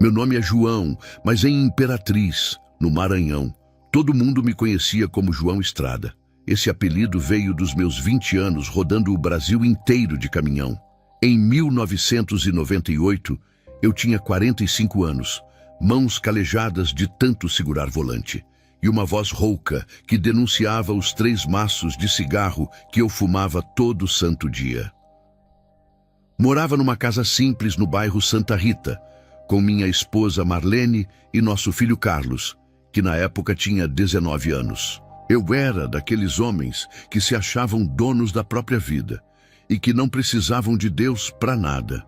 Meu nome é João, mas em Imperatriz, no Maranhão, todo mundo me conhecia como João Estrada. Esse apelido veio dos meus 20 anos rodando o Brasil inteiro de caminhão. Em 1998, eu tinha 45 anos, mãos calejadas de tanto segurar volante, e uma voz rouca que denunciava os 3 maços de cigarro que eu fumava todo santo dia. Morava numa casa simples no bairro Santa Rita, com minha esposa Marlene e nosso filho Carlos, que na época tinha 19 anos. Eu era daqueles homens que se achavam donos da própria vida e que não precisavam de Deus para nada.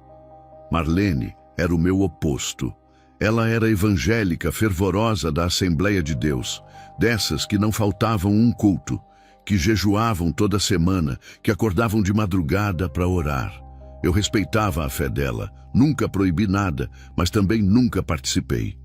Marlene era o meu oposto. Ela era evangélica fervorosa da Assembleia de Deus, dessas que não faltavam um culto, que jejuavam toda semana, que acordavam de madrugada para orar. Eu respeitava a fé dela, nunca proibi nada, mas também nunca participei.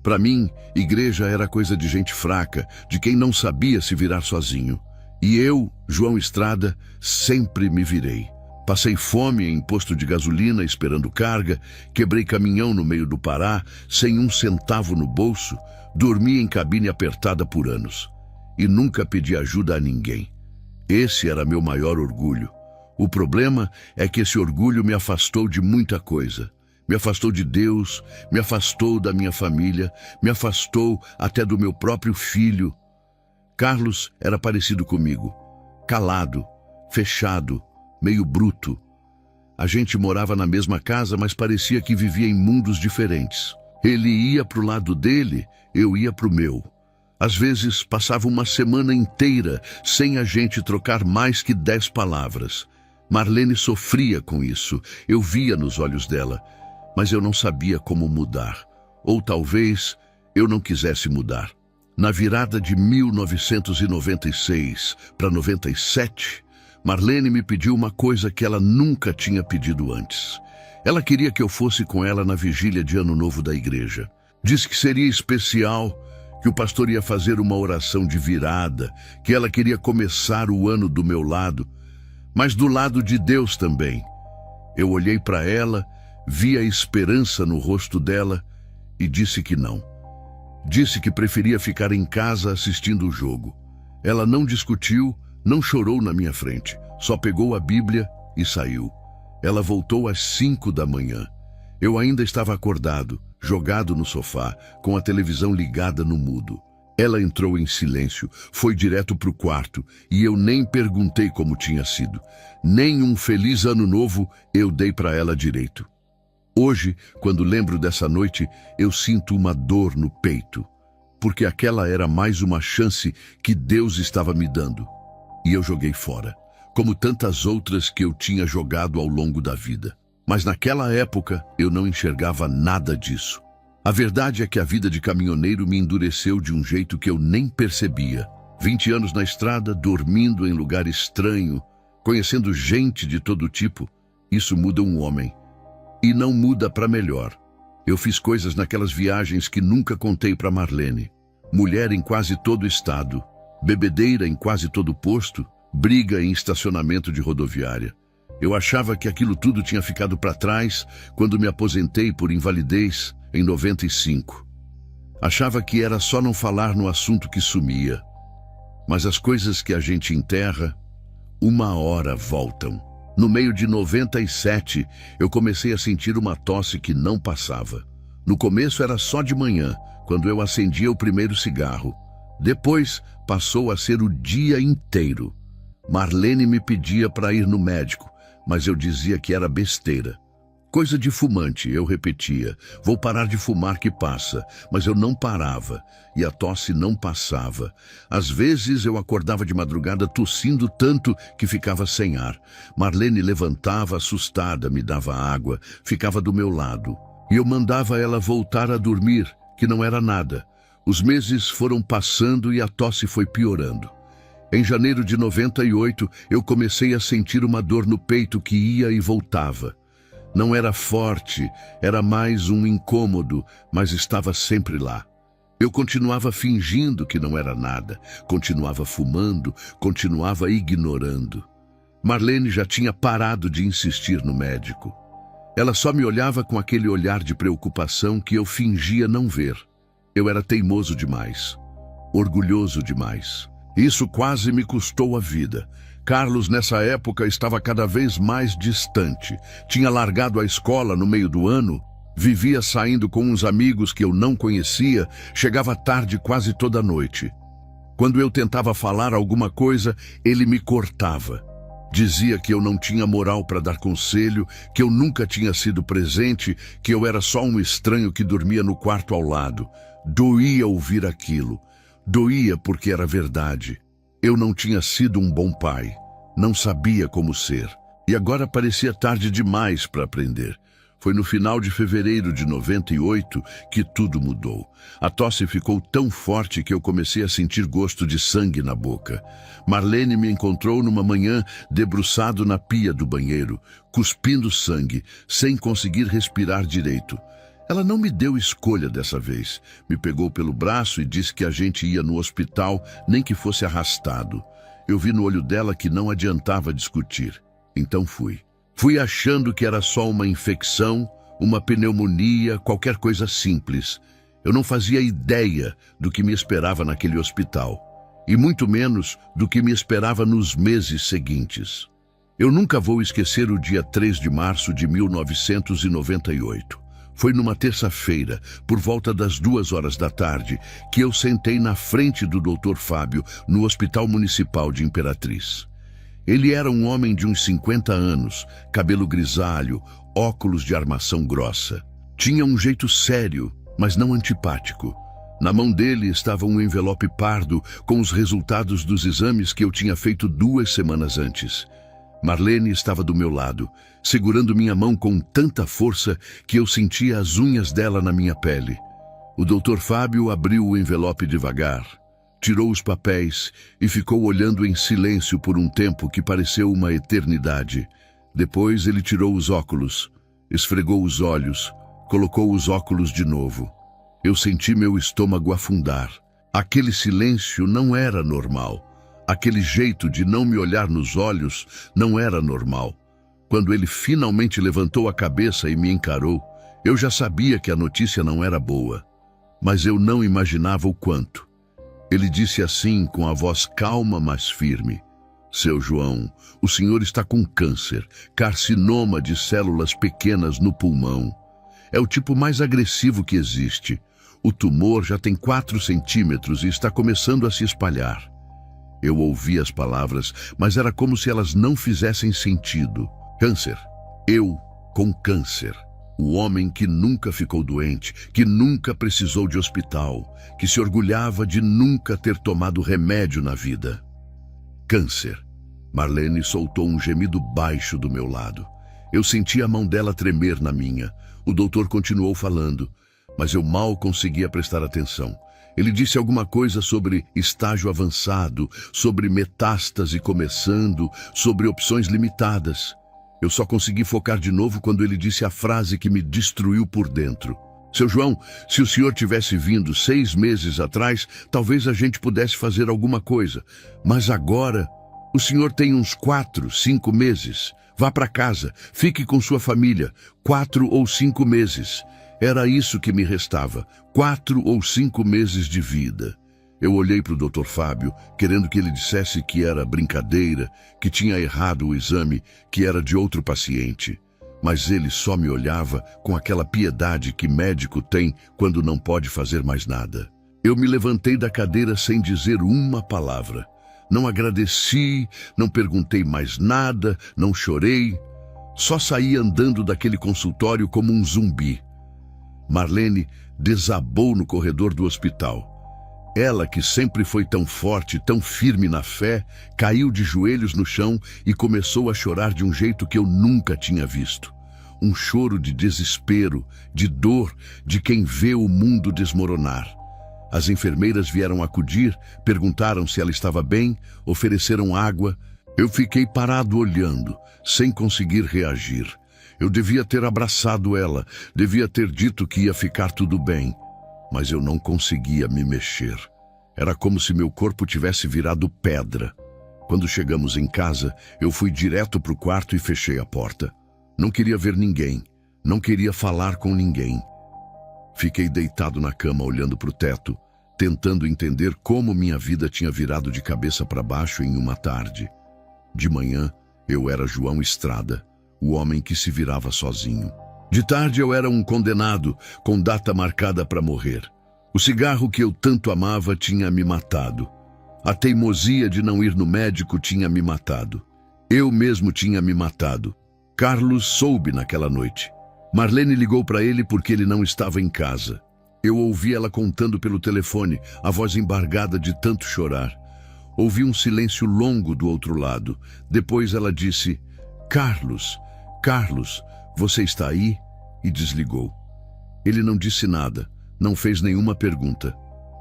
Para mim, igreja era coisa de gente fraca, de quem não sabia se virar sozinho. E eu, João Estrada, sempre me virei. Passei fome em posto de gasolina esperando carga, quebrei caminhão no meio do Pará, sem um centavo no bolso, dormi em cabine apertada por anos. E nunca pedi ajuda a ninguém. Esse era meu maior orgulho. O problema é que esse orgulho me afastou de muita coisa. Me afastou de Deus, me afastou da minha família, me afastou até do meu próprio filho. Carlos era parecido comigo, calado, fechado, meio bruto. A gente morava na mesma casa, mas parecia que vivia em mundos diferentes. Ele ia pro lado dele, eu ia pro meu. Às vezes passava uma semana inteira sem a gente trocar mais que 10 palavras. Marlene sofria com isso, eu via nos olhos dela, mas eu não sabia como mudar. Ou talvez eu não quisesse mudar. Na virada de 1996 para 97, Marlene me pediu uma coisa que ela nunca tinha pedido antes. Ela queria que eu fosse com ela na vigília de Ano Novo da igreja. Disse que seria especial, que o pastor ia fazer uma oração de virada, que ela queria começar o ano do meu lado, mas do lado de Deus também. Eu olhei para ela, vi a esperança no rosto dela e disse que não. Disse que preferia ficar em casa assistindo o jogo. Ela não discutiu, não chorou na minha frente, só pegou a Bíblia e saiu. Ela voltou às 5 da manhã. Eu ainda estava acordado, jogado no sofá, com a televisão ligada no mudo. Ela entrou em silêncio, foi direto para o quarto e eu nem perguntei como tinha sido. Nem um feliz ano novo eu dei para ela direito. Hoje, quando lembro dessa noite, eu sinto uma dor no peito, porque aquela era mais uma chance que Deus estava me dando. E eu joguei fora, como tantas outras que eu tinha jogado ao longo da vida. Mas naquela época eu não enxergava nada disso. A verdade é que a vida de caminhoneiro me endureceu de um jeito que eu nem percebia. 20 anos na estrada, dormindo em lugar estranho, conhecendo gente de todo tipo, isso muda um homem. E não muda para melhor. Eu fiz coisas naquelas viagens que nunca contei para Marlene. Mulher em quase todo o estado, bebedeira em quase todo posto, briga em estacionamento de rodoviária. Eu achava que aquilo tudo tinha ficado para trás quando me aposentei por invalidez em 95. Achava que era só não falar no assunto que sumia. Mas as coisas que a gente enterra, uma hora voltam. No meio de 97, eu comecei a sentir uma tosse que não passava. No começo era só de manhã, quando eu acendia o primeiro cigarro. Depois passou a ser o dia inteiro. Marlene me pedia para ir no médico, mas eu dizia que era besteira. Coisa de fumante, eu repetia. Vou parar de fumar que passa, mas eu não parava e a tosse não passava. Às vezes eu acordava de madrugada tossindo tanto que ficava sem ar. Marlene levantava assustada, me dava água, ficava do meu lado. E eu mandava ela voltar a dormir, que não era nada. Os meses foram passando e a tosse foi piorando. Em janeiro de 98, eu comecei a sentir uma dor no peito que ia e voltava. Não era forte, era mais um incômodo, mas estava sempre lá. Eu continuava fingindo que não era nada, continuava fumando, continuava ignorando. Marlene já tinha parado de insistir no médico. Ela só me olhava com aquele olhar de preocupação que eu fingia não ver. Eu era teimoso demais, orgulhoso demais. Isso quase me custou a vida. Carlos, nessa época, estava cada vez mais distante. Tinha largado a escola no meio do ano, vivia saindo com uns amigos que eu não conhecia, chegava tarde quase toda noite. Quando eu tentava falar alguma coisa, ele me cortava. Dizia que eu não tinha moral para dar conselho, que eu nunca tinha sido presente, que eu era só um estranho que dormia no quarto ao lado. Doía ouvir aquilo. Doía porque era verdade. Eu não tinha sido um bom pai. Não sabia como ser. E agora parecia tarde demais para aprender. Foi no final de fevereiro de 98 que tudo mudou. A tosse ficou tão forte que eu comecei a sentir gosto de sangue na boca. Marlene me encontrou numa manhã debruçado na pia do banheiro, cuspindo sangue, sem conseguir respirar direito. Ela não me deu escolha dessa vez. Me pegou pelo braço e disse que a gente ia no hospital, nem que fosse arrastado. Eu vi no olho dela que não adiantava discutir. Então fui. Fui achando que era só uma infecção, uma pneumonia, qualquer coisa simples. Eu não fazia ideia do que me esperava naquele hospital. E muito menos do que me esperava nos meses seguintes. Eu nunca vou esquecer o dia 3 de março de 1998. Foi numa terça-feira, por volta das 2 horas da tarde, que eu sentei na frente do Dr. Fábio, no Hospital Municipal de Imperatriz. Ele era um homem de uns 50 anos, cabelo grisalho, óculos de armação grossa. Tinha um jeito sério, mas não antipático. Na mão dele estava um envelope pardo com os resultados dos exames que eu tinha feito 2 semanas antes. Marlene estava do meu lado, segurando minha mão com tanta força que eu sentia as unhas dela na minha pele. O Dr. Fábio abriu o envelope devagar, tirou os papéis e ficou olhando em silêncio por um tempo que pareceu uma eternidade. Depois ele tirou os óculos, esfregou os olhos, colocou os óculos de novo. Eu senti meu estômago afundar. Aquele silêncio não era normal. Aquele jeito de não me olhar nos olhos não era normal. Quando ele finalmente levantou a cabeça e me encarou, eu já sabia que a notícia não era boa, mas eu não imaginava o quanto. Ele disse assim com a voz calma, mas firme: "Seu João, o senhor está com câncer, carcinoma de células pequenas no pulmão. É o tipo mais agressivo que existe. O tumor já tem 4 centímetros e está começando a se espalhar." Eu ouvi as palavras, mas era como se elas não fizessem sentido. Câncer. Eu com câncer. O homem que nunca ficou doente, que nunca precisou de hospital, que se orgulhava de nunca ter tomado remédio na vida. Câncer. Marlene soltou um gemido baixo do meu lado. Eu senti a mão dela tremer na minha. O doutor continuou falando, mas eu mal conseguia prestar atenção. Ele disse alguma coisa sobre estágio avançado, sobre metástase começando, sobre opções limitadas. Eu só consegui focar de novo quando ele disse a frase que me destruiu por dentro. "Seu João, se o senhor tivesse vindo 6 meses atrás, talvez a gente pudesse fazer alguma coisa. Mas agora, o senhor tem uns 4, 5 meses. Vá para casa, fique com sua família. 4 ou 5 meses. Era isso que me restava, 4 ou 5 meses de vida. Eu olhei para o Dr. Fábio, querendo que ele dissesse que era brincadeira, que tinha errado o exame, que era de outro paciente. Mas ele só me olhava com aquela piedade que médico tem quando não pode fazer mais nada. Eu me levantei da cadeira sem dizer uma palavra. Não agradeci, não perguntei mais nada, não chorei. Só saí andando daquele consultório como um zumbi. Marlene desabou no corredor do hospital. Ela, que sempre foi tão forte, tão firme na fé, caiu de joelhos no chão e começou a chorar de um jeito que eu nunca tinha visto. Um choro de desespero, de dor, de quem vê o mundo desmoronar. As enfermeiras vieram acudir, perguntaram se ela estava bem, ofereceram água. Eu fiquei parado olhando, sem conseguir reagir. Eu devia ter abraçado ela, devia ter dito que ia ficar tudo bem. Mas eu não conseguia me mexer. Era como se meu corpo tivesse virado pedra. Quando chegamos em casa, eu fui direto para o quarto e fechei a porta. Não queria ver ninguém. Não queria falar com ninguém. Fiquei deitado na cama olhando para o teto, tentando entender como minha vida tinha virado de cabeça para baixo em uma tarde. De manhã, eu era João Estrada, o homem que se virava sozinho. De tarde eu era um condenado, com data marcada para morrer. O cigarro que eu tanto amava tinha me matado. A teimosia de não ir no médico tinha me matado. Eu mesmo tinha me matado. Carlos soube naquela noite. Marlene ligou para ele porque ele não estava em casa. Eu ouvi ela contando pelo telefone, a voz embargada de tanto chorar. Ouvi um silêncio longo do outro lado. Depois ela disse: Carlos, você está aí? E desligou. Ele não disse nada, não fez nenhuma pergunta.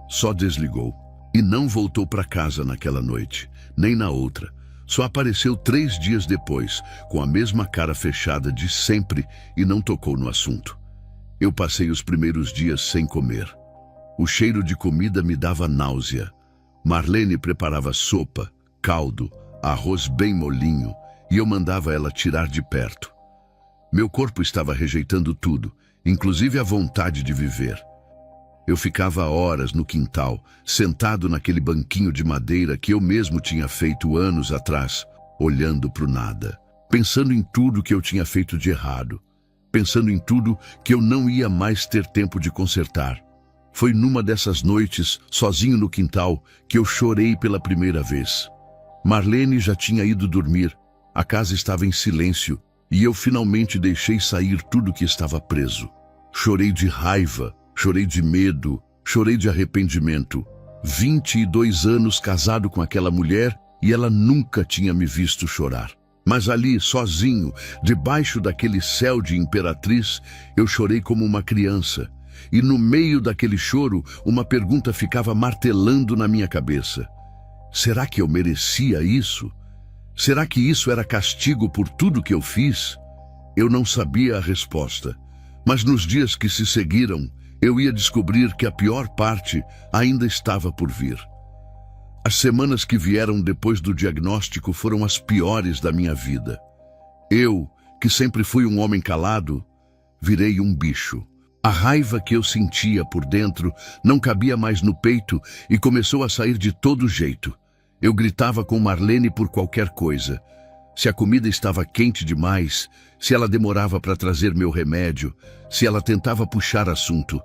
Só desligou. E não voltou para casa naquela noite, nem na outra. Só apareceu 3 dias depois, com a mesma cara fechada de sempre, e não tocou no assunto. Eu passei os primeiros dias sem comer. O cheiro de comida me dava náusea. Marlene preparava sopa, caldo, arroz bem molinho, e eu mandava ela tirar de perto. Meu corpo estava rejeitando tudo, inclusive a vontade de viver. Eu ficava horas no quintal, sentado naquele banquinho de madeira que eu mesmo tinha feito anos atrás, olhando para o nada, pensando em tudo que eu tinha feito de errado, pensando em tudo que eu não ia mais ter tempo de consertar. Foi numa dessas noites, sozinho no quintal, que eu chorei pela primeira vez. Marlene já tinha ido dormir, a casa estava em silêncio, e eu finalmente deixei sair tudo que estava preso. Chorei de raiva, chorei de medo, chorei de arrependimento. 22 anos casado com aquela mulher e ela nunca tinha me visto chorar. Mas ali, sozinho, debaixo daquele céu de imperatriz, eu chorei como uma criança. E no meio daquele choro, uma pergunta ficava martelando na minha cabeça. Será que eu merecia isso? Será que isso era castigo por tudo que eu fiz? Eu não sabia a resposta, mas nos dias que se seguiram, eu ia descobrir que a pior parte ainda estava por vir. As semanas que vieram depois do diagnóstico foram as piores da minha vida. Eu, que sempre fui um homem calado, virei um bicho. A raiva que eu sentia por dentro não cabia mais no peito e começou a sair de todo jeito. Eu gritava com Marlene por qualquer coisa. Se a comida estava quente demais, se ela demorava para trazer meu remédio, se ela tentava puxar assunto.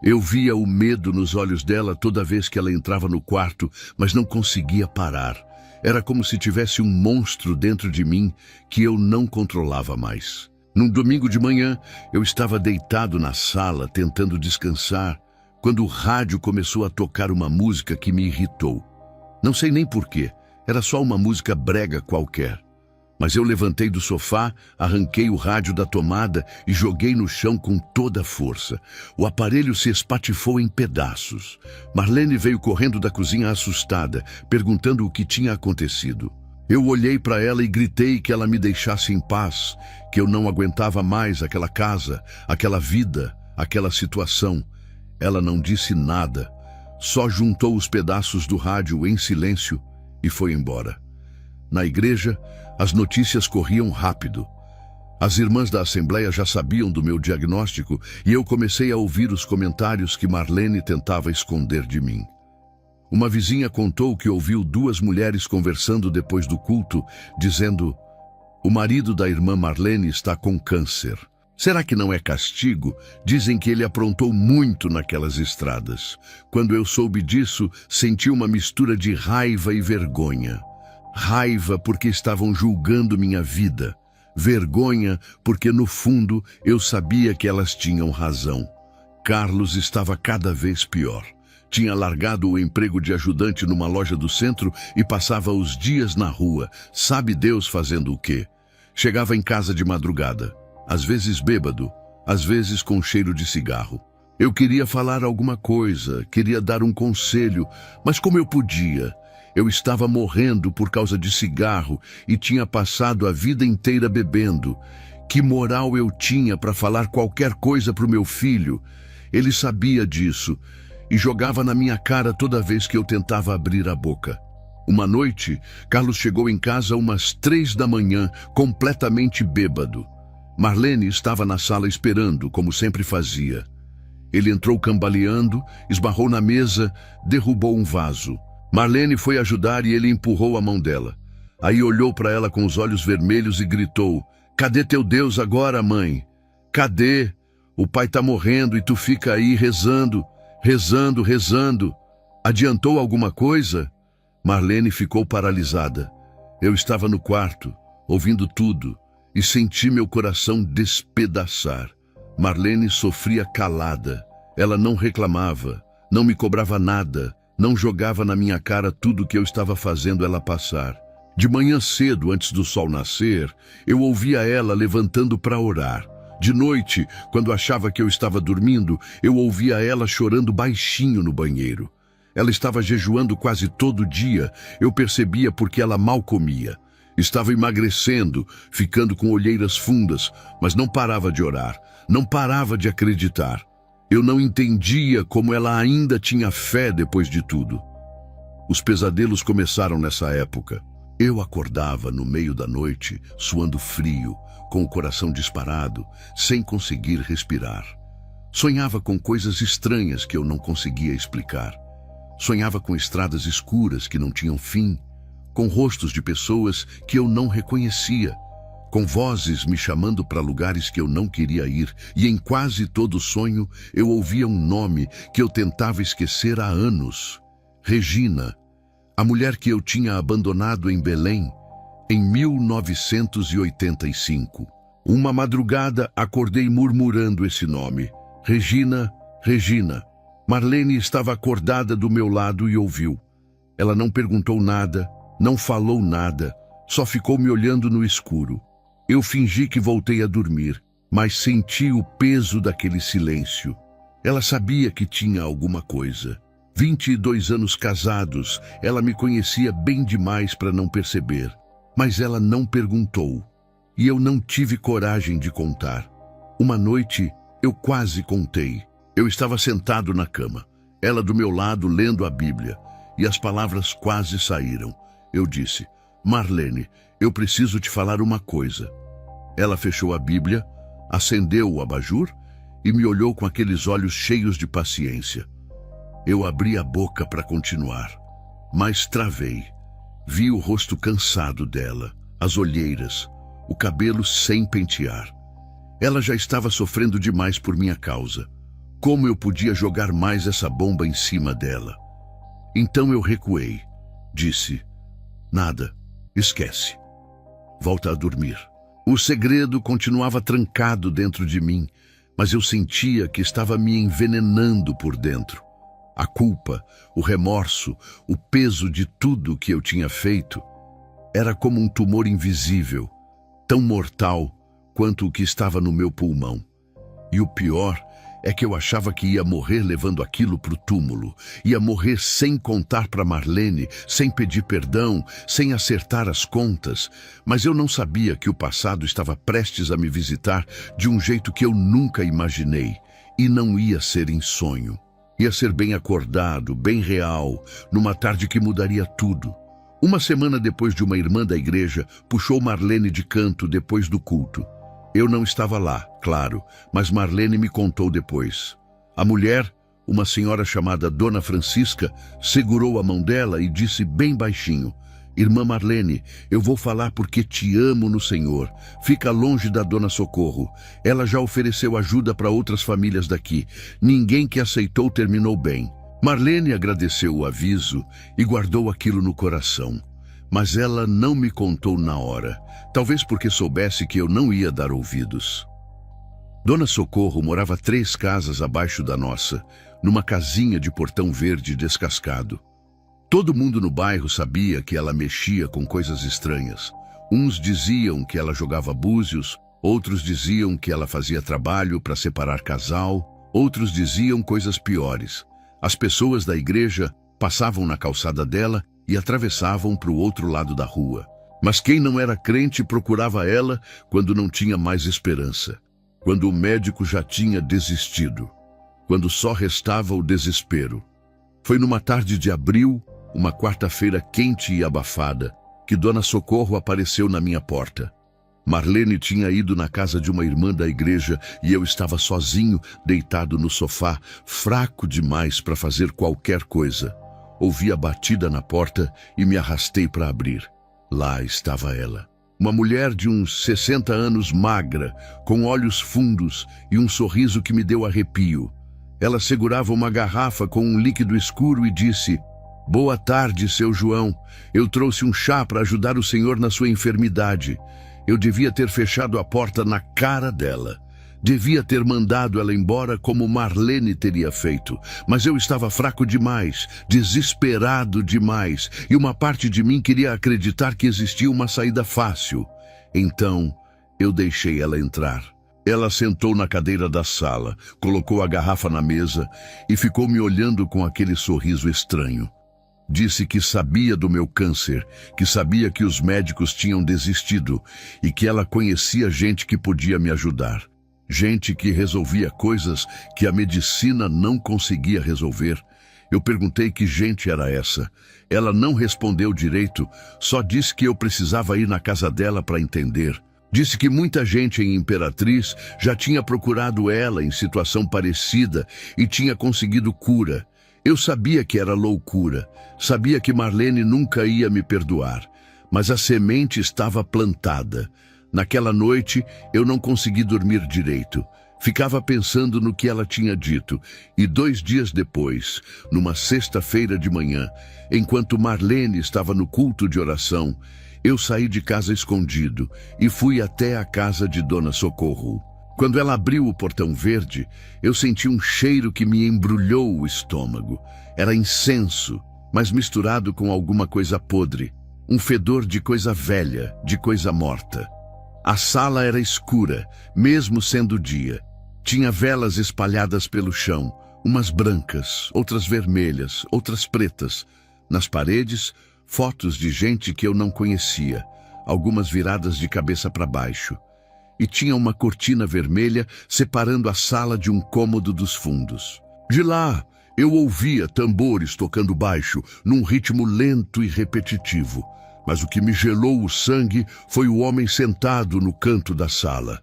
Eu via o medo nos olhos dela toda vez que ela entrava no quarto, mas não conseguia parar. Era como se tivesse um monstro dentro de mim que eu não controlava mais. Num domingo de manhã, eu estava deitado na sala tentando descansar, quando o rádio começou a tocar uma música que me irritou. Não sei nem porquê, era só uma música brega qualquer. Mas eu levantei do sofá, arranquei o rádio da tomada e joguei no chão com toda a força. O aparelho se espatifou em pedaços. Marlene veio correndo da cozinha assustada, perguntando o que tinha acontecido. Eu olhei para ela e gritei que ela me deixasse em paz, que eu não aguentava mais aquela casa, aquela vida, aquela situação. Ela não disse nada, só juntou os pedaços do rádio em silêncio e foi embora. Na igreja, as notícias corriam rápido. As irmãs da Assembleia já sabiam do meu diagnóstico e eu comecei a ouvir os comentários que Marlene tentava esconder de mim. Uma vizinha contou que ouviu 2 mulheres conversando depois do culto, dizendo: "O marido da irmã Marlene está com câncer. Será que não é castigo? Dizem que ele aprontou muito naquelas estradas." Quando eu soube disso, senti uma mistura de raiva e vergonha. Raiva porque estavam julgando minha vida. Vergonha porque, no fundo, eu sabia que elas tinham razão. Carlos estava cada vez pior. Tinha largado o emprego de ajudante numa loja do centro e passava os dias na rua, sabe Deus fazendo o quê? Chegava em casa de madrugada, às vezes bêbado, às vezes com cheiro de cigarro. Eu queria falar alguma coisa, queria dar um conselho, mas como eu podia? Eu estava morrendo por causa de cigarro e tinha passado a vida inteira bebendo. Que moral eu tinha para falar qualquer coisa para o meu filho? Ele sabia disso e jogava na minha cara toda vez que eu tentava abrir a boca. Uma noite, Carlos chegou em casa umas 3 da manhã, completamente bêbado. Marlene estava na sala esperando, como sempre fazia. Ele entrou cambaleando, esbarrou na mesa, derrubou um vaso. Marlene foi ajudar e ele empurrou a mão dela. Aí olhou para ela com os olhos vermelhos e gritou: "Cadê teu Deus agora, mãe? Cadê? O pai tá morrendo e tu fica aí rezando, rezando, rezando. Adiantou alguma coisa?" Marlene ficou paralisada. Eu estava no quarto, ouvindo tudo, e senti meu coração despedaçar. Marlene sofria calada. Ela não reclamava, não me cobrava nada, não jogava na minha cara tudo o que eu estava fazendo ela passar. De manhã cedo, antes do sol nascer, eu ouvia ela levantando para orar. De noite, quando achava que eu estava dormindo, eu ouvia ela chorando baixinho no banheiro. Ela estava jejuando quase todo dia. Eu percebia porque ela mal comia. Estava emagrecendo, ficando com olheiras fundas, mas não parava de orar, não parava de acreditar. Eu não entendia como ela ainda tinha fé depois de tudo. Os pesadelos começaram nessa época. Eu acordava no meio da noite, suando frio, com o coração disparado, sem conseguir respirar. Sonhava com coisas estranhas que eu não conseguia explicar. Sonhava com estradas escuras que não tinham fim, com rostos de pessoas que eu não reconhecia, com vozes me chamando para lugares que eu não queria ir, e em quase todo sonho eu ouvia um nome que eu tentava esquecer há anos: Regina, a mulher que eu tinha abandonado em Belém em 1985. Uma madrugada acordei murmurando esse nome: Regina, Regina. Marlene estava acordada do meu lado e ouviu. Ela não perguntou nada, não falou nada, só ficou me olhando no escuro. Eu fingi que voltei a dormir, mas senti o peso daquele silêncio. Ela sabia que tinha alguma coisa. 22 anos casados, ela me conhecia bem demais para não perceber. Mas ela não perguntou, e eu não tive coragem de contar. Uma noite, eu quase contei. Eu estava sentado na cama, ela do meu lado lendo a Bíblia, e as palavras quase saíram. Eu disse: Marlene, eu preciso te falar uma coisa. Ela fechou a Bíblia, acendeu o abajur e me olhou com aqueles olhos cheios de paciência. Eu abri a boca para continuar, mas travei. Vi o rosto cansado dela, as olheiras, o cabelo sem pentear. Ela já estava sofrendo demais por minha causa. Como eu podia jogar mais essa bomba em cima dela? Então eu recuei. Disse: nada, esquece. Volta a dormir. O segredo continuava trancado dentro de mim, mas eu sentia que estava me envenenando por dentro. A culpa, o remorso, o peso de tudo que eu tinha feito era como um tumor invisível, tão mortal quanto o que estava no meu pulmão. E o pior é que eu achava que ia morrer levando aquilo para o túmulo. Ia morrer sem contar para Marlene, sem pedir perdão, sem acertar as contas. Mas eu não sabia que o passado estava prestes a me visitar de um jeito que eu nunca imaginei. E não ia ser em sonho. Ia ser bem acordado, bem real, numa tarde que mudaria tudo. Uma semana depois de uma irmã da igreja, puxou Marlene de canto depois do culto. Eu não estava lá, claro, mas Marlene me contou depois. A mulher, uma senhora chamada Dona Francisca, segurou a mão dela e disse bem baixinho: Irmã Marlene, eu vou falar porque te amo no Senhor. Fica longe da Dona Socorro. Ela já ofereceu ajuda para outras famílias daqui. Ninguém que aceitou terminou bem. Marlene agradeceu o aviso e guardou aquilo no coração. Mas ela não me contou na hora, talvez porque soubesse que eu não ia dar ouvidos. Dona Socorro morava 3 casas abaixo da nossa, numa casinha de portão verde descascado. Todo mundo no bairro sabia que ela mexia com coisas estranhas. Uns diziam que ela jogava búzios, outros diziam que ela fazia trabalho para separar casal, outros diziam coisas piores. As pessoas da igreja passavam na calçada dela e atravessavam para o outro lado da rua. Mas quem não era crente procurava ela quando não tinha mais esperança, quando o médico já tinha desistido, quando só restava o desespero. Foi numa tarde de abril, uma quarta-feira quente e abafada, que Dona Socorro apareceu na minha porta. Marlene tinha ido na casa de uma irmã da igreja e eu estava sozinho, deitado no sofá, fraco demais para fazer qualquer coisa. Ouvi a batida na porta e me arrastei para abrir. Lá estava ela. Uma mulher de uns 60 anos, magra, com olhos fundos e um sorriso que me deu arrepio. Ela segurava uma garrafa com um líquido escuro e disse: "Boa tarde, seu João. Eu trouxe um chá para ajudar o senhor na sua enfermidade." Eu devia ter fechado a porta na cara dela. Devia ter mandado ela embora como Marlene teria feito. Mas eu estava fraco demais, desesperado demais, e uma parte de mim queria acreditar que existia uma saída fácil. Então, eu deixei ela entrar. Ela sentou na cadeira da sala, colocou a garrafa na mesa e ficou me olhando com aquele sorriso estranho. Disse que sabia do meu câncer, que sabia que os médicos tinham desistido e que ela conhecia gente que podia me ajudar. Gente que resolvia coisas que a medicina não conseguia resolver. Eu perguntei que gente era essa. Ela não respondeu direito, só disse que eu precisava ir na casa dela para entender. Disse que muita gente em Imperatriz já tinha procurado ela em situação parecida e tinha conseguido cura. Eu sabia que era loucura, sabia que Marlene nunca ia me perdoar, mas a semente estava plantada. Naquela noite, eu não consegui dormir direito. Ficava pensando no que ela tinha dito, e 2 dias depois, numa sexta-feira de manhã, enquanto Marlene estava no culto de oração, eu saí de casa escondido e fui até a casa de Dona Socorro. Quando ela abriu o portão verde, eu senti um cheiro que me embrulhou o estômago. Era incenso, mas misturado com alguma coisa podre. Um fedor de coisa velha, de coisa morta. A sala era escura, mesmo sendo dia. Tinha velas espalhadas pelo chão, umas brancas, outras vermelhas, outras pretas. Nas paredes, fotos de gente que eu não conhecia, algumas viradas de cabeça para baixo. E tinha uma cortina vermelha separando a sala de um cômodo dos fundos. De lá, eu ouvia tambores tocando baixo, num ritmo lento e repetitivo. Mas o que me gelou o sangue foi o homem sentado no canto da sala.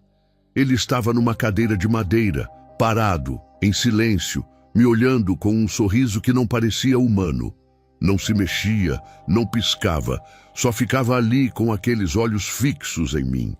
Ele estava numa cadeira de madeira, parado, em silêncio, me olhando com um sorriso que não parecia humano. Não se mexia, não piscava, só ficava ali com aqueles olhos fixos em mim.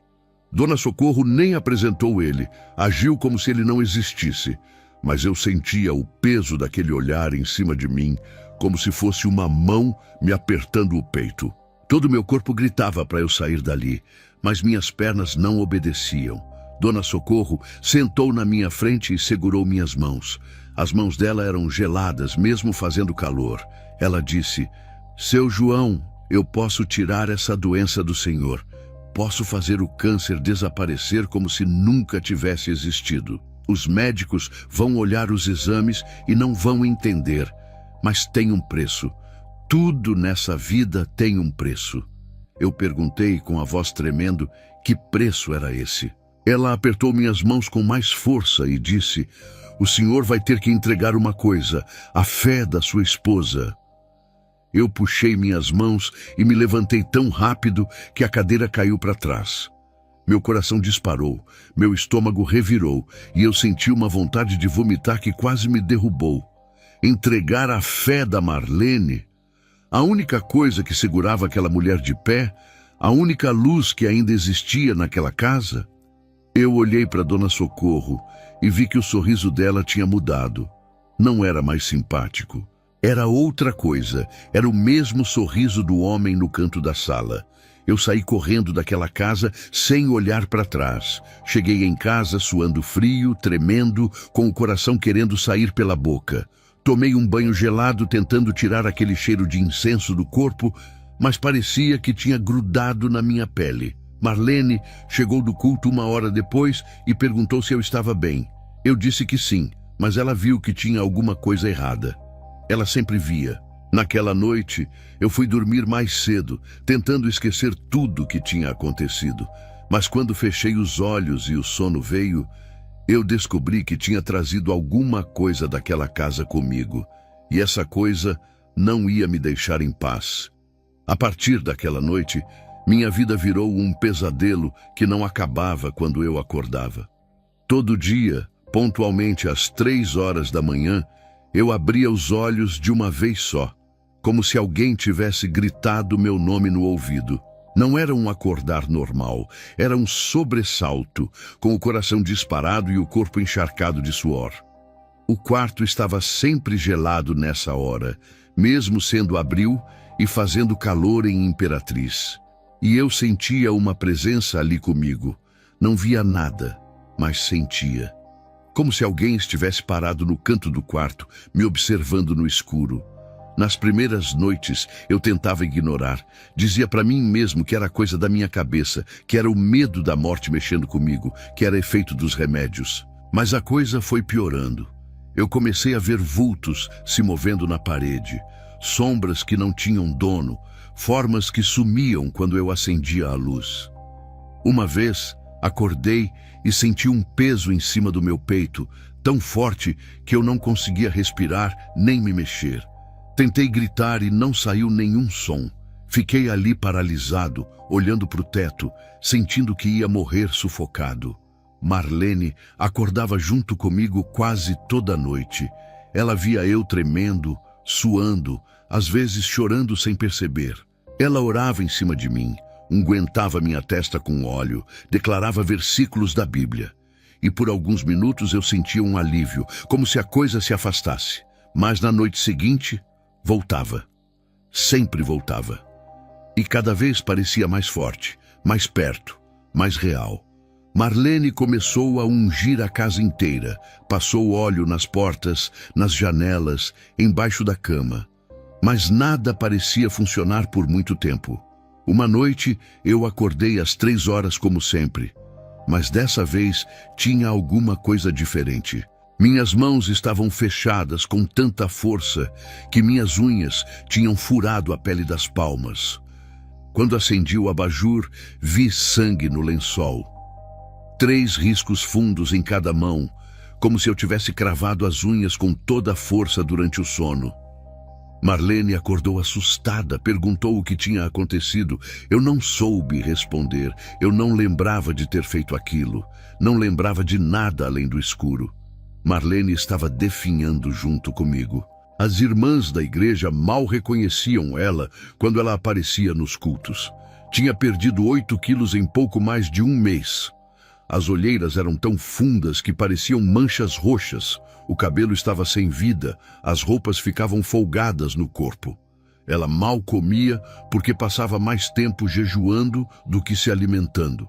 Dona Socorro nem apresentou ele, agiu como se ele não existisse, mas eu sentia o peso daquele olhar em cima de mim, como se fosse uma mão me apertando o peito. Todo meu corpo gritava para eu sair dali, mas minhas pernas não obedeciam. Dona Socorro sentou na minha frente e segurou minhas mãos. As mãos dela eram geladas, mesmo fazendo calor. Ela disse: "Seu João, eu posso tirar essa doença do senhor. Posso fazer o câncer desaparecer como se nunca tivesse existido. Os médicos vão olhar os exames e não vão entender. Mas tem um preço. Tudo nessa vida tem um preço." Eu perguntei com a voz tremendo que preço era esse. Ela apertou minhas mãos com mais força e disse: "O senhor vai ter que entregar uma coisa, a fé da sua esposa." Eu puxei minhas mãos e me levantei tão rápido que a cadeira caiu para trás. Meu coração disparou, meu estômago revirou e eu senti uma vontade de vomitar que quase me derrubou. Entregar a fé da Marlene? A única coisa que segurava aquela mulher de pé? A única luz que ainda existia naquela casa? Eu olhei para Dona Socorro e vi que o sorriso dela tinha mudado. Não era mais simpático. Era outra coisa, era o mesmo sorriso do homem no canto da sala. Eu saí correndo daquela casa sem olhar para trás. Cheguei em casa suando frio, tremendo, com o coração querendo sair pela boca. Tomei um banho gelado tentando tirar aquele cheiro de incenso do corpo, mas parecia que tinha grudado na minha pele. Marlene chegou do culto 1 hora depois e perguntou se eu estava bem. Eu disse que sim, mas ela viu que tinha alguma coisa errada. Ela sempre via. Naquela noite, eu fui dormir mais cedo, tentando esquecer tudo o que tinha acontecido. Mas quando fechei os olhos e o sono veio, eu descobri que tinha trazido alguma coisa daquela casa comigo. E essa coisa não ia me deixar em paz. A partir daquela noite, Minha vida virou um pesadelo que não acabava quando eu acordava. Todo dia, pontualmente às 3 horas da manhã, eu abria os olhos de uma vez só, como se alguém tivesse gritado meu nome no ouvido. Não era um acordar normal, era um sobressalto, com o coração disparado e o corpo encharcado de suor. O quarto estava sempre gelado nessa hora, mesmo sendo abril e fazendo calor em Imperatriz. E eu sentia uma presença ali comigo. Não via nada, mas sentia. Como se alguém estivesse parado no canto do quarto, me observando no escuro. Nas primeiras noites, eu tentava ignorar. Dizia para mim mesmo que era coisa da minha cabeça, que era o medo da morte mexendo comigo, que era efeito dos remédios. Mas a coisa foi piorando. Eu comecei a ver vultos se movendo na parede, sombras que não tinham dono, formas que sumiam quando eu acendia a luz. Uma vez, acordei e senti um peso em cima do meu peito, tão forte que eu não conseguia respirar nem me mexer. Tentei gritar e não saiu nenhum som. Fiquei ali paralisado, olhando para o teto, sentindo que ia morrer sufocado. Marlene acordava junto comigo quase toda noite. Ela via eu tremendo, suando, às vezes chorando sem perceber. Ela orava em cima de mim, unguentava minha testa com óleo, declarava versículos da Bíblia. E por alguns minutos eu sentia um alívio, como se a coisa se afastasse. Mas na noite seguinte, voltava. Sempre voltava. E cada vez parecia mais forte, mais perto, mais real. Marlene começou a ungir a casa inteira. Passou óleo nas portas, nas janelas, embaixo da cama. Mas nada parecia funcionar por muito tempo. Uma noite, eu acordei às 3 horas como sempre. Mas dessa vez, tinha alguma coisa diferente. Minhas mãos estavam fechadas com tanta força que minhas unhas tinham furado a pele das palmas. Quando acendi o abajur, vi sangue no lençol. 3 riscos fundos em cada mão, como se eu tivesse cravado as unhas com toda a força durante o sono. Marlene acordou assustada, perguntou o que tinha acontecido. Eu não soube responder. Eu não lembrava de ter feito aquilo. Não lembrava de nada além do escuro. Marlene estava definhando junto comigo. As irmãs da igreja mal reconheciam ela quando ela aparecia nos cultos. Tinha perdido 8 quilos em pouco mais de um mês. As olheiras eram tão fundas que pareciam manchas roxas. O cabelo estava sem vida, as roupas ficavam folgadas no corpo. Ela mal comia porque passava mais tempo jejuando do que se alimentando.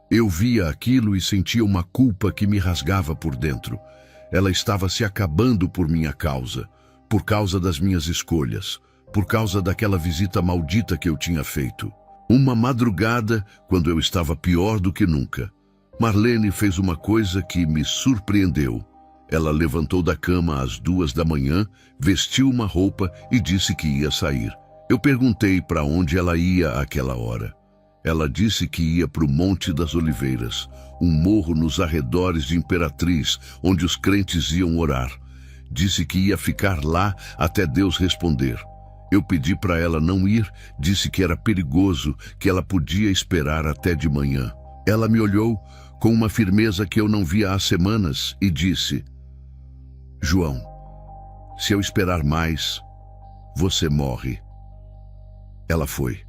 Eu via aquilo e sentia uma culpa que me rasgava por dentro. Ela estava se acabando por minha causa, por causa das minhas escolhas, por causa daquela visita maldita que eu tinha feito. Uma madrugada, quando eu estava pior do que nunca, Marlene fez uma coisa que me surpreendeu. Ela levantou da cama às 2 da manhã, vestiu uma roupa e disse que ia sair. Eu perguntei para onde ela ia àquela hora. Ela disse que ia para o Monte das Oliveiras, um morro nos arredores de Imperatriz, onde os crentes iam orar. Disse que ia ficar lá até Deus responder. Eu pedi para ela não ir, disse que era perigoso, que ela podia esperar até de manhã. Ela me olhou com uma firmeza que eu não via há semanas e disse: João, se eu esperar mais, você morre. Ela foi.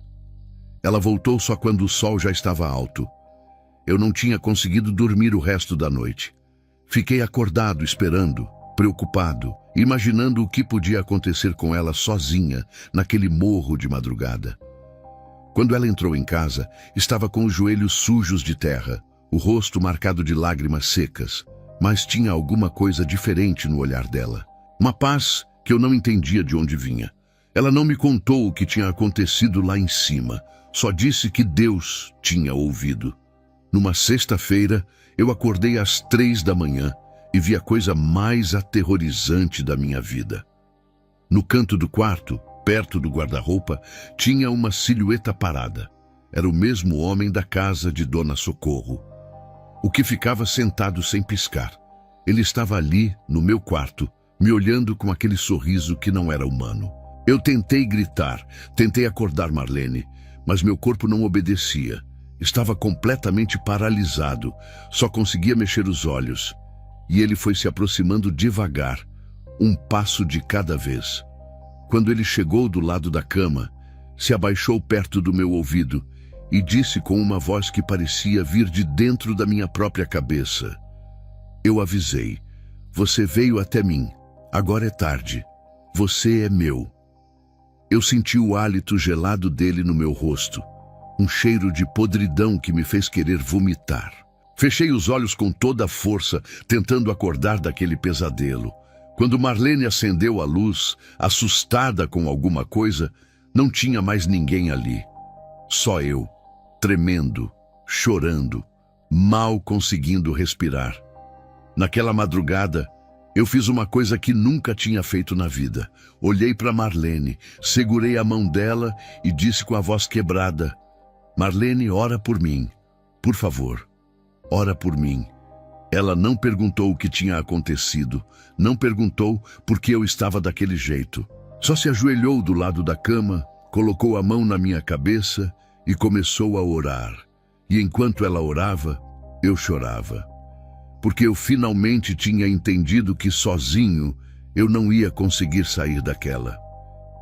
Ela voltou só quando o sol já estava alto. Eu não tinha conseguido dormir o resto da noite. Fiquei acordado esperando, preocupado, imaginando o que podia acontecer com ela sozinha naquele morro de madrugada. Quando ela entrou em casa, estava com os joelhos sujos de terra, o rosto marcado de lágrimas secas, mas tinha alguma coisa diferente no olhar dela. Uma paz que eu não entendia de onde vinha. Ela não me contou o que tinha acontecido lá em cima, só disse que Deus tinha ouvido. Numa sexta-feira, eu acordei às 3 da manhã e vi a coisa mais aterrorizante da minha vida. No canto do quarto, perto do guarda-roupa, tinha uma silhueta parada. Era o mesmo homem da casa de Dona Socorro. O que ficava sentado sem piscar. Ele estava ali, no meu quarto, me olhando com aquele sorriso que não era humano. Eu tentei gritar, tentei acordar Marlene, mas meu corpo não obedecia. Estava completamente paralisado, só conseguia mexer os olhos. E ele foi se aproximando devagar, um passo de cada vez. Quando ele chegou do lado da cama, se abaixou perto do meu ouvido e disse com uma voz que parecia vir de dentro da minha própria cabeça: "Eu avisei. Você veio até mim. Agora é tarde. Você é meu." Eu senti o hálito gelado dele no meu rosto, um cheiro de podridão que me fez querer vomitar. Fechei os olhos com toda a força, tentando acordar daquele pesadelo. Quando Marlene acendeu a luz, assustada com alguma coisa, não tinha mais ninguém ali. Só eu, tremendo, chorando, mal conseguindo respirar. Naquela madrugada, eu fiz uma coisa que nunca tinha feito na vida. Olhei para Marlene, segurei a mão dela e disse com a voz quebrada: "Marlene, ora por mim. Por favor, ora por mim." Ela não perguntou o que tinha acontecido, não perguntou por que eu estava daquele jeito. Só se ajoelhou do lado da cama, colocou a mão na minha cabeça e começou a orar. E enquanto ela orava, eu chorava. Porque eu finalmente tinha entendido que sozinho eu não ia conseguir sair daquela.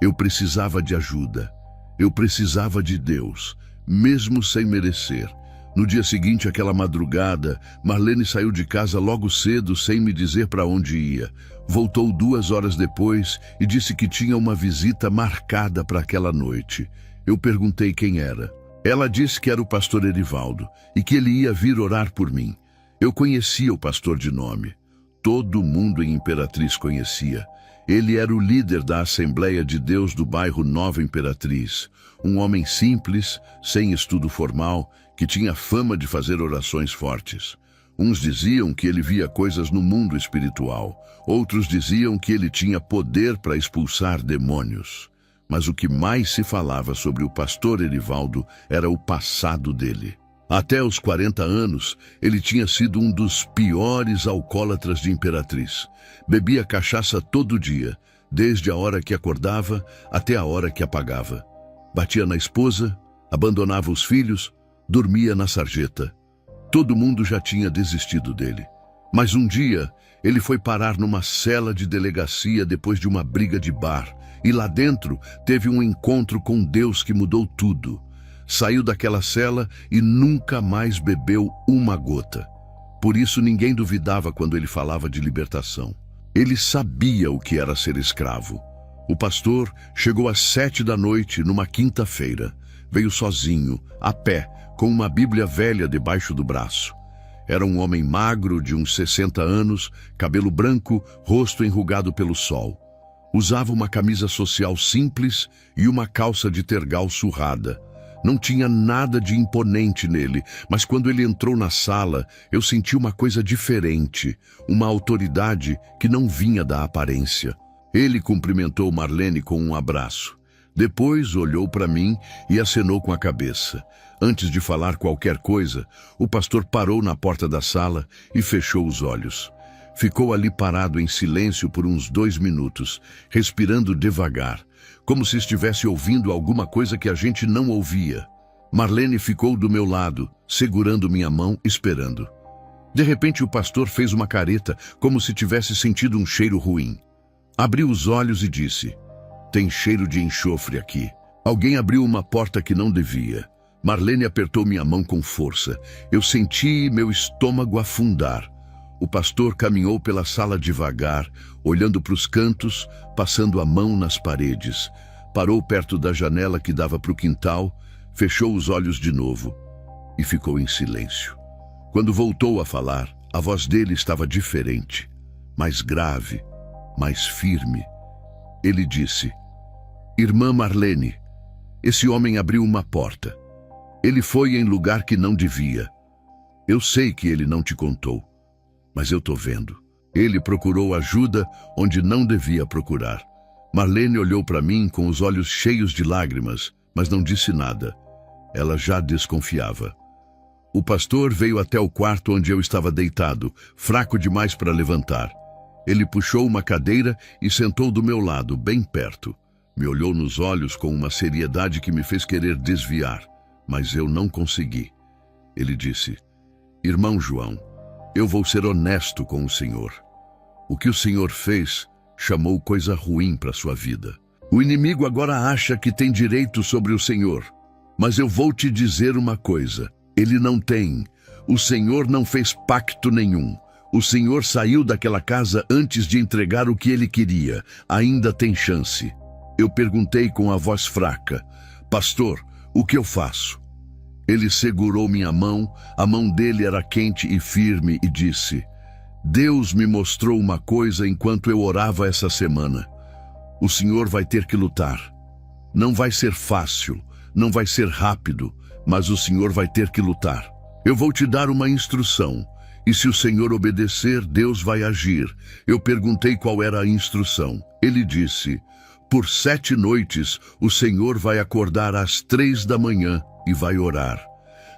Eu precisava de ajuda. Eu precisava de Deus, mesmo sem merecer. No dia seguinte, aquela madrugada, Marlene saiu de casa logo cedo sem me dizer para onde ia. Voltou 2 horas depois e disse que tinha uma visita marcada para aquela noite. Eu perguntei quem era. Ela disse que era o pastor Erivaldo e que ele ia vir orar por mim. Eu conhecia o pastor de nome. Todo mundo em Imperatriz conhecia. Ele era o líder da Assembleia de Deus do bairro Nova Imperatriz. Um homem simples, sem estudo formal, que tinha fama de fazer orações fortes. Uns diziam que ele via coisas no mundo espiritual. Outros diziam que ele tinha poder para expulsar demônios. Mas o que mais se falava sobre o pastor Erivaldo era o passado dele. Até os 40 anos, ele tinha sido um dos piores alcoólatras de Imperatriz. Bebia cachaça todo dia, desde a hora que acordava até a hora que apagava. Batia na esposa, abandonava os filhos, dormia na sarjeta. Todo mundo já tinha desistido dele. Mas um dia, ele foi parar numa cela de delegacia depois de uma briga de bar. E lá dentro, teve um encontro com Deus que mudou tudo. Saiu daquela cela e nunca mais bebeu uma gota. Por isso ninguém duvidava quando ele falava de libertação. Ele sabia o que era ser escravo. O pastor chegou às 7 da noite, numa quinta-feira. Veio sozinho, a pé, com uma Bíblia velha debaixo do braço. Era um homem magro, de uns 60 anos, cabelo branco, rosto enrugado pelo sol. Usava uma camisa social simples e uma calça de tergal surrada. Não tinha nada de imponente nele, mas quando ele entrou na sala, eu senti uma coisa diferente, uma autoridade que não vinha da aparência. Ele cumprimentou Marlene com um abraço. Depois olhou para mim e acenou com a cabeça. Antes de falar qualquer coisa, o pastor parou na porta da sala e fechou os olhos. Ficou ali parado em silêncio por uns 2 minutos, respirando devagar, como se estivesse ouvindo alguma coisa que a gente não ouvia. Marlene ficou do meu lado, segurando minha mão, esperando. De repente o pastor fez uma careta, como se tivesse sentido um cheiro ruim. Abriu os olhos e disse: "Tem cheiro de enxofre aqui." Alguém abriu uma porta que não devia. Marlene apertou minha mão com força. Eu senti meu estômago afundar. O pastor caminhou pela sala devagar, olhando para os cantos, passando a mão nas paredes. Parou perto da janela que dava para o quintal, fechou os olhos de novo e ficou em silêncio. Quando voltou a falar, a voz dele estava diferente, mais grave, mais firme. Ele disse: "Irmã Marlene, esse homem abriu uma porta. Ele foi em lugar que não devia. Eu sei que ele não te contou, mas eu tô vendo. Ele procurou ajuda onde não devia procurar." Marlene olhou para mim com os olhos cheios de lágrimas, mas não disse nada. Ela já desconfiava. O pastor veio até o quarto onde eu estava deitado, fraco demais para levantar. Ele puxou uma cadeira e sentou do meu lado, bem perto. Me olhou nos olhos com uma seriedade que me fez querer desviar, mas eu não consegui. Ele disse: Irmão João, eu vou ser honesto com o senhor. O que o senhor fez chamou coisa ruim para sua vida. O inimigo agora acha que tem direito sobre o senhor. Mas eu vou te dizer uma coisa: ele não tem. O senhor não fez pacto nenhum. O senhor saiu daquela casa antes de entregar o que ele queria. Ainda tem chance. Eu perguntei com a voz fraca: Pastor, o que eu faço? Ele segurou minha mão, a mão dele era quente e firme e disse: Deus me mostrou uma coisa enquanto eu orava essa semana. O senhor vai ter que lutar. Não vai ser fácil, não vai ser rápido, mas o senhor vai ter que lutar. Eu vou te dar uma instrução, e se o senhor obedecer, Deus vai agir. Eu perguntei qual era a instrução. Ele disse: Por 7 noites o senhor vai acordar às 3 da manhã e vai orar.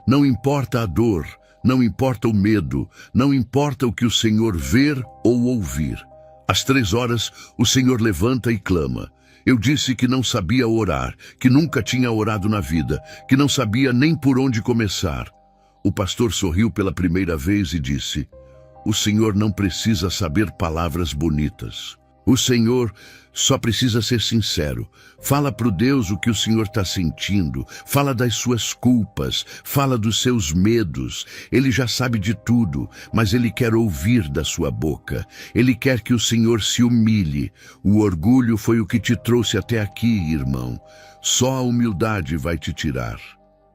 Não importa a dor, não importa o medo, não importa o que o senhor ver ou ouvir. Às 3 horas, o senhor levanta e clama. Eu disse que não sabia orar, que nunca tinha orado na vida, que não sabia nem por onde começar. O pastor sorriu pela primeira vez e disse: O senhor não precisa saber palavras bonitas. O senhor só precisa ser sincero. Fala para o Deus o que o senhor está sentindo. Fala das suas culpas. Fala dos seus medos. Ele já sabe de tudo, mas ele quer ouvir da sua boca. Ele quer que o senhor se humilhe. O orgulho foi o que te trouxe até aqui, irmão. Só a humildade vai te tirar.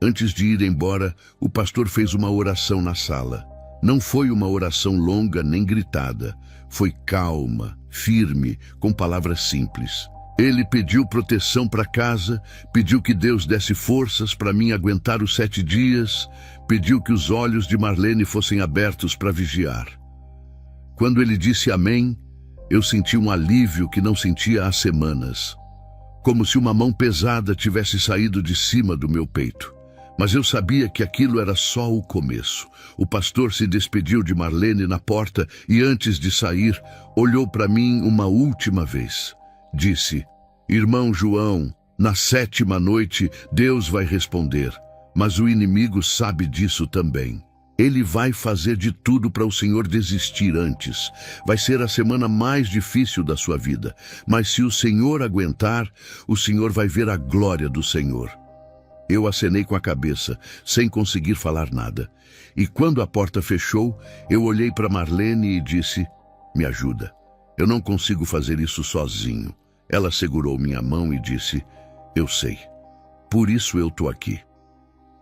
Antes de ir embora, o pastor fez uma oração na sala. Não foi uma oração longa nem gritada. Foi calma, firme, com palavras simples. Ele pediu proteção para casa, pediu que Deus desse forças para mim aguentar os 7 dias, pediu que os olhos de Marlene fossem abertos para vigiar. Quando ele disse amém, eu senti um alívio que não sentia há semanas. Como se uma mão pesada tivesse saído de cima do meu peito. Mas eu sabia que aquilo era só o começo. O pastor se despediu de Marlene na porta e, antes de sair, olhou para mim uma última vez. Disse: Irmão João, na 7ª noite Deus vai responder, mas o inimigo sabe disso também. Ele vai fazer de tudo para o senhor desistir antes. Vai ser a semana mais difícil da sua vida, mas se o senhor aguentar, o senhor vai ver a glória do Senhor. Eu acenei com a cabeça, sem conseguir falar nada. E quando a porta fechou, eu olhei para Marlene e disse: Me ajuda. Eu não consigo fazer isso sozinho. Ela segurou minha mão e disse: Eu sei. Por isso eu tô aqui.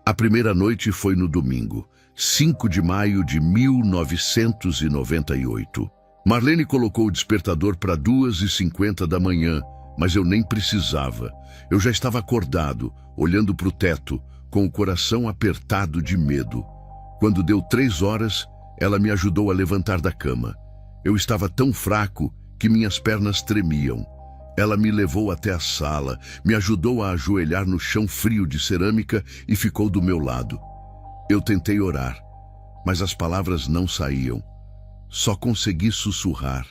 A primeira noite foi no domingo, 5 de maio de 1998. Marlene colocou o despertador para 2h50 da manhã, mas eu nem precisava. Eu já estava acordado, olhando para o teto, com o coração apertado de medo. Quando deu 3 horas, ela me ajudou a levantar da cama. Eu estava tão fraco que minhas pernas tremiam. Ela me levou até a sala, me ajudou a ajoelhar no chão frio de cerâmica e ficou do meu lado. Eu tentei orar, mas as palavras não saíam. Só consegui sussurrar: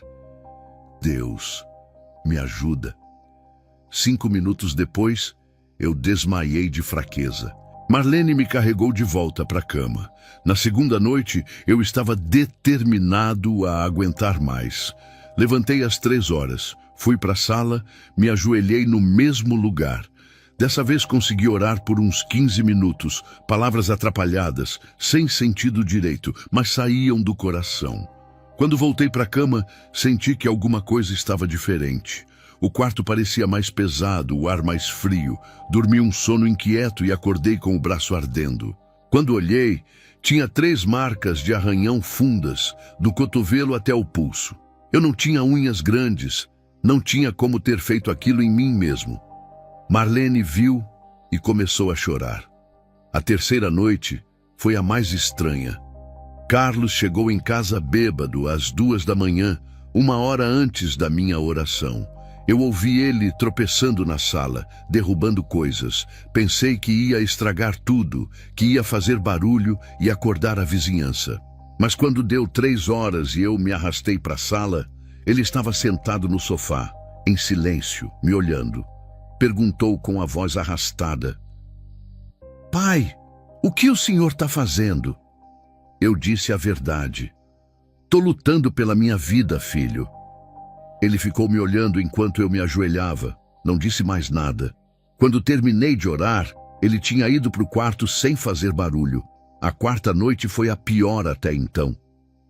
Deus, me ajuda. 5 minutos depois, eu desmaiei de fraqueza. Marlene me carregou de volta para a cama. Na segunda noite, eu estava determinado a aguentar mais. Levantei às 3 horas, fui para a sala, me ajoelhei no mesmo lugar. Dessa vez consegui orar por uns 15 minutos, palavras atrapalhadas, sem sentido direito, mas saíam do coração. Quando voltei para a cama, senti que alguma coisa estava diferente. O quarto parecia mais pesado, o ar mais frio. Dormi um sono inquieto e acordei com o braço ardendo. Quando olhei, tinha 3 marcas de arranhão fundas, do cotovelo até o pulso. Eu não tinha unhas grandes, não tinha como ter feito aquilo em mim mesmo. Marlene viu e começou a chorar. A terceira noite foi a mais estranha. Carlos chegou em casa bêbado às 2 da manhã, 1 hora antes da minha oração. Eu ouvi ele tropeçando na sala, derrubando coisas. Pensei que ia estragar tudo, que ia fazer barulho e acordar a vizinhança. Mas quando deu 3 horas e eu me arrastei para a sala, ele estava sentado no sofá, em silêncio, me olhando. perguntou com a voz arrastada: Pai, o que o senhor está fazendo? Eu disse a verdade. Tô lutando pela minha vida, filho. Ele ficou me olhando enquanto eu me ajoelhava. Não disse mais nada. Quando terminei de orar, ele tinha ido para o quarto sem fazer barulho. A quarta noite foi a pior até então.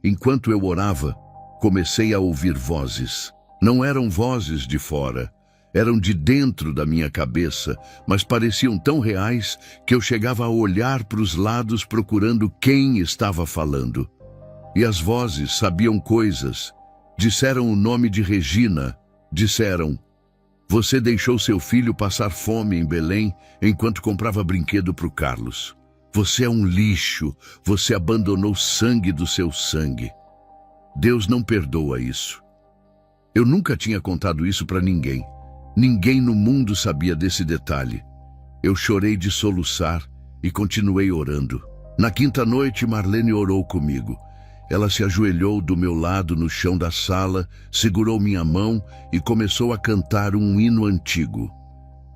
Enquanto eu orava, comecei a ouvir vozes. Não eram vozes de fora. Eram de dentro da minha cabeça, mas pareciam tão reais que eu chegava a olhar para os lados procurando quem estava falando. E as vozes sabiam coisas. Disseram o nome de Regina. Disseram: Você deixou seu filho passar fome em Belém enquanto comprava brinquedo para o Carlos. Você é um lixo. Você abandonou sangue do seu sangue. Deus não perdoa isso. Eu nunca tinha contado isso para ninguém. Ninguém no mundo sabia desse detalhe. Eu chorei de soluçar e continuei orando. Na quinta noite, Marlene orou comigo. Ela se ajoelhou do meu lado no chão da sala, segurou minha mão e começou a cantar um hino antigo.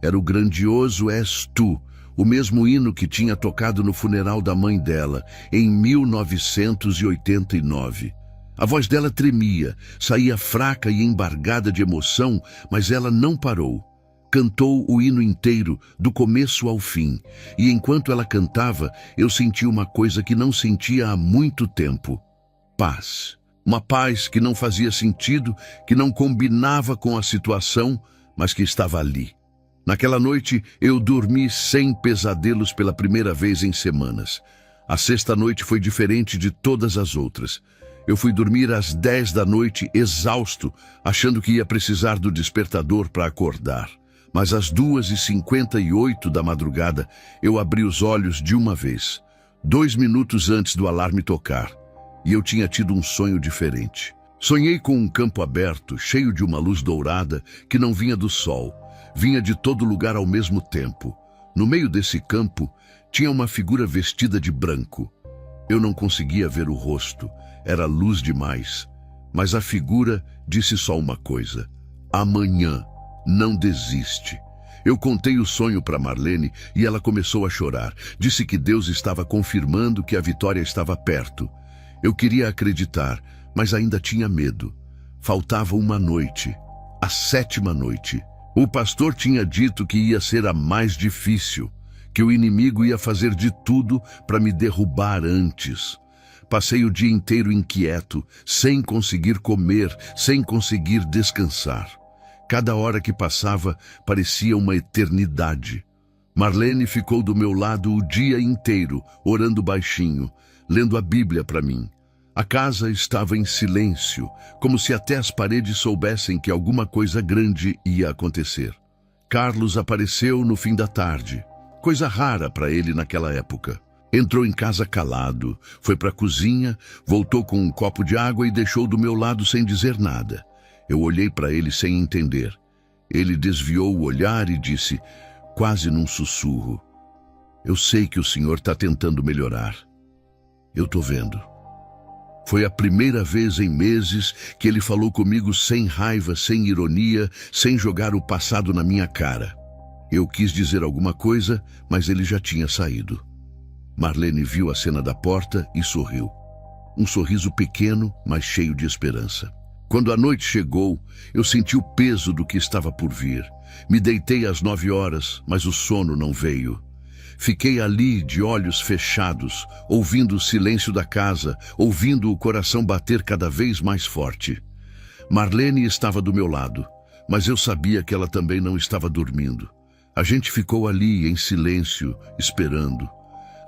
Era o grandioso És Tu, o mesmo hino que tinha tocado no funeral da mãe dela, em 1989. A voz dela tremia, saía fraca e embargada de emoção, mas ela não parou. Cantou o hino inteiro, do começo ao fim, e enquanto ela cantava, eu senti uma coisa que não sentia há muito tempo: paz. Uma paz que não fazia sentido, que não combinava com a situação, mas que estava ali. Naquela noite, eu dormi sem pesadelos pela primeira vez em semanas. A sexta noite foi diferente de todas as outras. Eu fui dormir às 10 da noite, exausto, achando que ia precisar do despertador para acordar. Mas às 2h58 da madrugada, eu abri os olhos de uma vez, 2 minutos antes do alarme tocar, e eu tinha tido um sonho diferente. Sonhei com um campo aberto, cheio de uma luz dourada que não vinha do sol, vinha de todo lugar ao mesmo tempo. No meio desse campo, tinha uma figura vestida de branco. Eu não conseguia ver o rosto, era luz demais, mas a figura disse só uma coisa: amanhã, não desiste. Eu contei o sonho para Marlene e ela começou a chorar. Disse que Deus estava confirmando que a vitória estava perto. Eu queria acreditar, mas ainda tinha medo. Faltava uma noite, a 7ª noite. O pastor tinha dito que ia ser a mais difícil, que o inimigo ia fazer de tudo para me derrubar antes. Passei o dia inteiro inquieto, sem conseguir comer, sem conseguir descansar. Cada hora que passava parecia uma eternidade. Marlene ficou do meu lado o dia inteiro, orando baixinho, lendo a Bíblia para mim. A casa estava em silêncio, como se até as paredes soubessem que alguma coisa grande ia acontecer. Carlos apareceu no fim da tarde, coisa rara para ele naquela época. Entrou em casa calado, foi para a cozinha, voltou com um copo de água e deixou do meu lado sem dizer nada. Eu olhei para ele sem entender. Ele desviou o olhar e disse, quase num sussurro: Eu sei que o senhor está tentando melhorar. Eu tô vendo. Foi a primeira vez em meses que ele falou comigo sem raiva, sem ironia, sem jogar o passado na minha cara. Eu quis dizer alguma coisa, mas ele já tinha saído. Marlene viu a cena da porta e sorriu. Um sorriso pequeno, mas cheio de esperança. Quando a noite chegou, eu senti o peso do que estava por vir. Me deitei às 9 horas, mas o sono não veio. Fiquei ali de olhos fechados, ouvindo o silêncio da casa, ouvindo o coração bater cada vez mais forte. Marlene estava do meu lado, mas eu sabia que ela também não estava dormindo. A gente ficou ali em silêncio, esperando.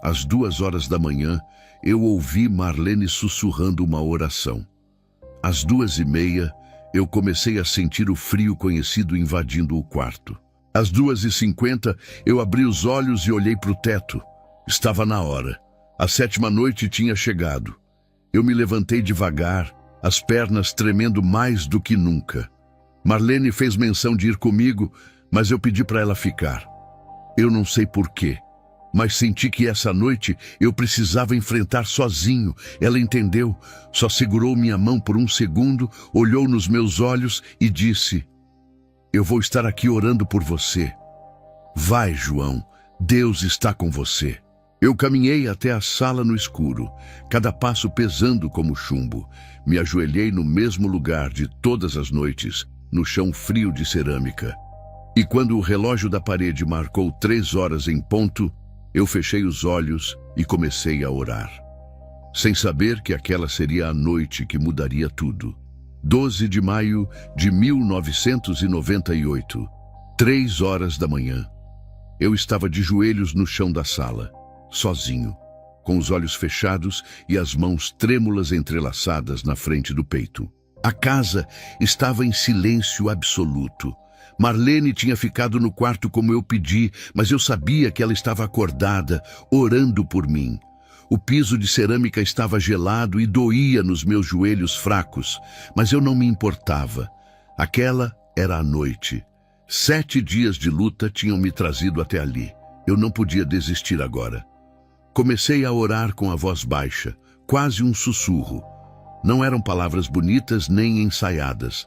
Às 2 horas da manhã, eu ouvi Marlene sussurrando uma oração. Às 2h30, eu comecei a sentir o frio conhecido invadindo o quarto. Às 2h50, eu abri os olhos e olhei para o teto. Estava na hora. A 7ª noite tinha chegado. Eu me levantei devagar, as pernas tremendo mais do que nunca. Marlene fez menção de ir comigo, mas eu pedi para ela ficar. Eu não sei porquê, mas senti que essa noite eu precisava enfrentar sozinho. Ela entendeu, só segurou minha mão por um segundo, olhou nos meus olhos e disse: Eu vou estar aqui orando por você. Vai, João, Deus está com você. Eu caminhei até a sala no escuro, cada passo pesando como chumbo. Me ajoelhei no mesmo lugar de todas as noites, no chão frio de cerâmica. E quando o relógio da parede marcou 3 horas em ponto, eu fechei os olhos e comecei a orar. Sem saber que aquela seria a noite que mudaria tudo. 12 de maio de 1998, 3 horas da manhã. Eu estava de joelhos no chão da sala, sozinho, com os olhos fechados e as mãos trêmulas entrelaçadas na frente do peito. A casa estava em silêncio absoluto. Marlene tinha ficado no quarto como eu pedi, mas eu sabia que ela estava acordada, orando por mim. O piso de cerâmica estava gelado e doía nos meus joelhos fracos, mas eu não me importava. Aquela era a noite. 7 dias de luta tinham me trazido até ali. Eu não podia desistir agora. Comecei a orar com a voz baixa, quase um sussurro. Não eram palavras bonitas nem ensaiadas.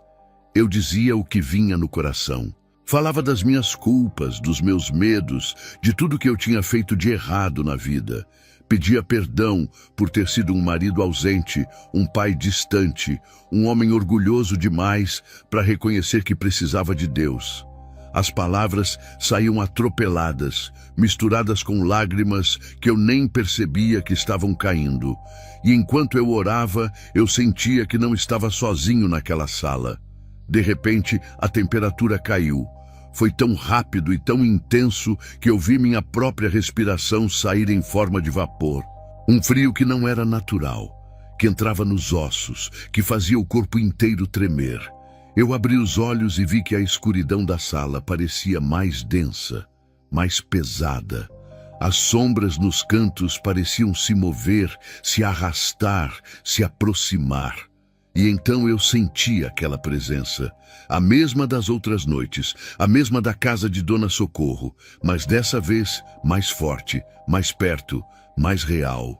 Eu dizia o que vinha no coração. Falava das minhas culpas, dos meus medos, de tudo que eu tinha feito de errado na vida. Pedia perdão por ter sido um marido ausente, um pai distante, um homem orgulhoso demais para reconhecer que precisava de Deus. As palavras saíam atropeladas, misturadas com lágrimas que eu nem percebia que estavam caindo. E enquanto eu orava, eu sentia que não estava sozinho naquela sala. De repente, a temperatura caiu. Foi tão rápido e tão intenso que eu vi minha própria respiração sair em forma de vapor. Um frio que não era natural, que entrava nos ossos, que fazia o corpo inteiro tremer. Eu abri os olhos e vi que a escuridão da sala parecia mais densa, mais pesada. As sombras nos cantos pareciam se mover, se arrastar, se aproximar. E então eu senti aquela presença, a mesma das outras noites, a mesma da casa de Dona Socorro, mas dessa vez mais forte, mais perto, mais real.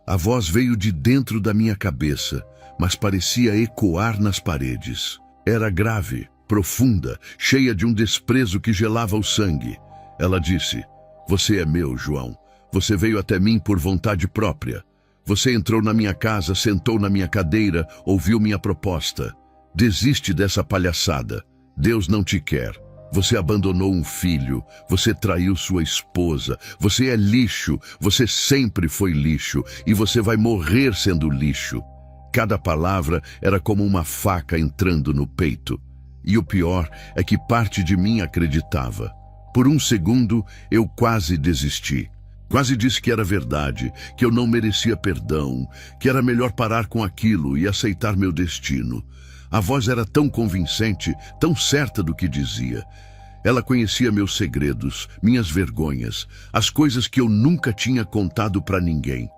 A voz veio de dentro da minha cabeça, mas parecia ecoar nas paredes. Era grave, profunda, cheia de um desprezo que gelava o sangue. Ela disse: "Você é meu, João. Você veio até mim por vontade própria. Você entrou na minha casa, sentou na minha cadeira, ouviu minha proposta. Desiste dessa palhaçada. Deus não te quer. Você abandonou um filho, você traiu sua esposa, você é lixo, você sempre foi lixo e você vai morrer sendo lixo." Cada palavra era como uma faca entrando no peito. E o pior é que parte de mim acreditava. Por um segundo, eu quase desisti. Quase disse que era verdade, que eu não merecia perdão, que era melhor parar com aquilo e aceitar meu destino. A voz era tão convincente, tão certa do que dizia. Ela conhecia meus segredos, minhas vergonhas, as coisas que eu nunca tinha contado para ninguém.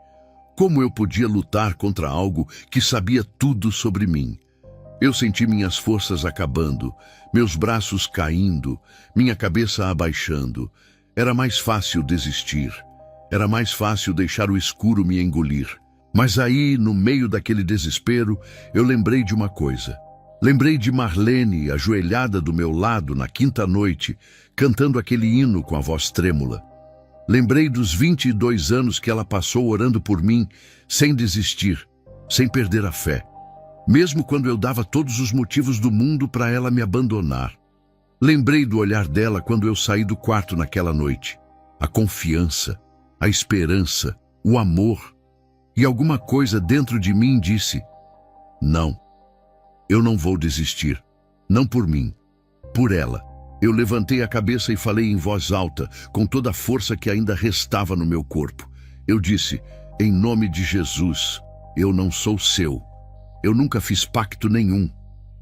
Como eu podia lutar contra algo que sabia tudo sobre mim? Eu senti minhas forças acabando, meus braços caindo, minha cabeça abaixando. Era mais fácil desistir. Era mais fácil deixar o escuro me engolir. Mas aí, no meio daquele desespero, eu lembrei de uma coisa. Lembrei de Marlene, ajoelhada do meu lado na quinta noite, cantando aquele hino com a voz trêmula. Lembrei dos 22 anos que ela passou orando por mim, sem desistir, sem perder a fé. Mesmo quando eu dava todos os motivos do mundo para ela me abandonar. Lembrei do olhar dela quando eu saí do quarto naquela noite. A confiança, a esperança, o amor. E alguma coisa dentro de mim disse: "Não, eu não vou desistir. Não por mim, por ela." Eu levantei a cabeça e falei em voz alta, com toda a força que ainda restava no meu corpo. Eu disse: "Em nome de Jesus, eu não sou seu. Eu nunca fiz pacto nenhum.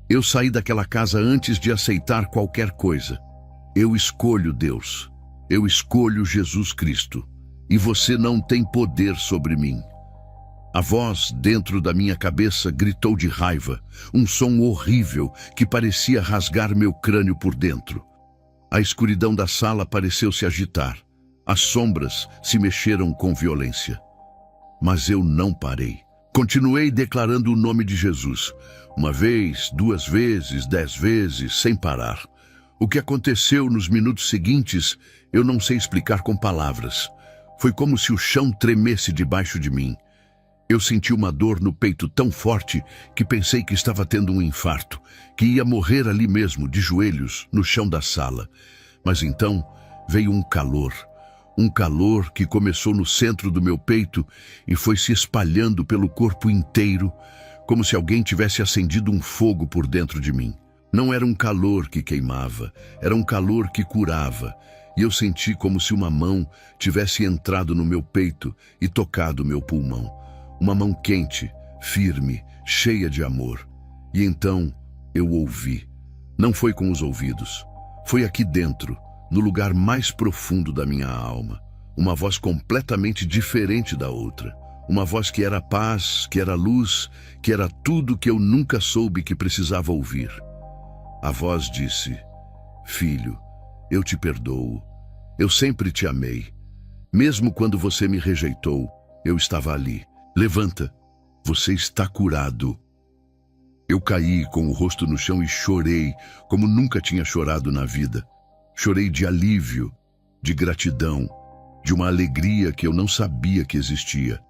Eu saí daquela casa antes de aceitar qualquer coisa. Eu escolho Deus. Eu escolho Jesus Cristo. E você não tem poder sobre mim." A voz dentro da minha cabeça gritou de raiva, um som horrível que parecia rasgar meu crânio por dentro. A escuridão da sala pareceu se agitar. As sombras se mexeram com violência. Mas eu não parei. Continuei declarando o nome de Jesus. 1 vez, 2 vezes, 10 vezes, sem parar. O que aconteceu nos minutos seguintes, eu não sei explicar com palavras. Foi como se o chão tremesse debaixo de mim. Eu senti uma dor no peito tão forte que pensei que estava tendo um infarto, que ia morrer ali mesmo, de joelhos, no chão da sala. Mas então veio um calor que começou no centro do meu peito e foi se espalhando pelo corpo inteiro, como se alguém tivesse acendido um fogo por dentro de mim. Não era um calor que queimava, era um calor que curava, e eu senti como se uma mão tivesse entrado no meu peito e tocado meu pulmão. Uma mão quente, firme, cheia de amor. E então eu ouvi. Não foi com os ouvidos, foi aqui dentro, no lugar mais profundo da minha alma. Uma voz completamente diferente da outra. Uma voz que era paz, que era luz, que era tudo que eu nunca soube que precisava ouvir. A voz disse: "Filho, eu te perdoo. Eu sempre te amei. Mesmo quando você me rejeitou, eu estava ali. Levanta, você está curado." Eu caí com o rosto no chão e chorei como nunca tinha chorado na vida. Chorei de alívio, de gratidão, de uma alegria que eu não sabia que existia.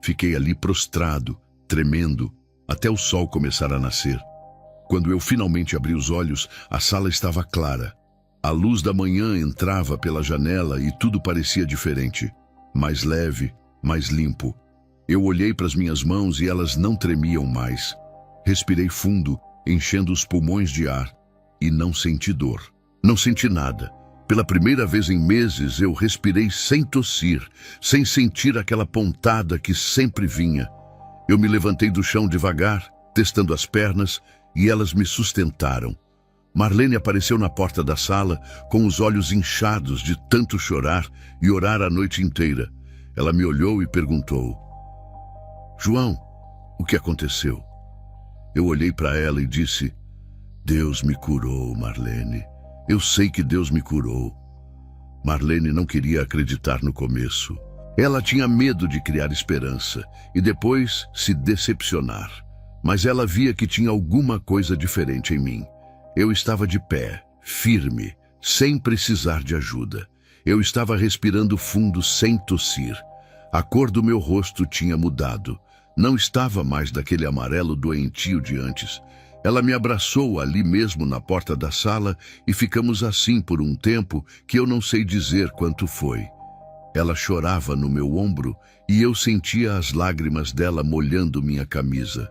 Fiquei ali prostrado, tremendo, até o sol começar a nascer. Quando eu finalmente abri os olhos, a sala estava clara. A luz da manhã entrava pela janela e tudo parecia diferente. Mais leve, mais limpo. Eu olhei para as minhas mãos e elas não tremiam mais. Respirei fundo, enchendo os pulmões de ar, e não senti dor. Não senti nada. Pela primeira vez em meses, eu respirei sem tossir, sem sentir aquela pontada que sempre vinha. Eu me levantei do chão devagar, testando as pernas, e elas me sustentaram. Marlene apareceu na porta da sala, com os olhos inchados de tanto chorar e orar a noite inteira. Ela me olhou e perguntou: "João, o que aconteceu?" Eu olhei para ela e disse: "Deus me curou, Marlene. Eu sei que Deus me curou." Marlene não queria acreditar no começo. Ela tinha medo de criar esperança e depois se decepcionar. Mas ela via que tinha alguma coisa diferente em mim. Eu estava de pé, firme, sem precisar de ajuda. Eu estava respirando fundo sem tossir. A cor do meu rosto tinha mudado. Não estava mais daquele amarelo doentio de antes. Ela me abraçou ali mesmo na porta da sala e ficamos assim por um tempo que eu não sei dizer quanto foi. Ela chorava no meu ombro e eu sentia as lágrimas dela molhando minha camisa.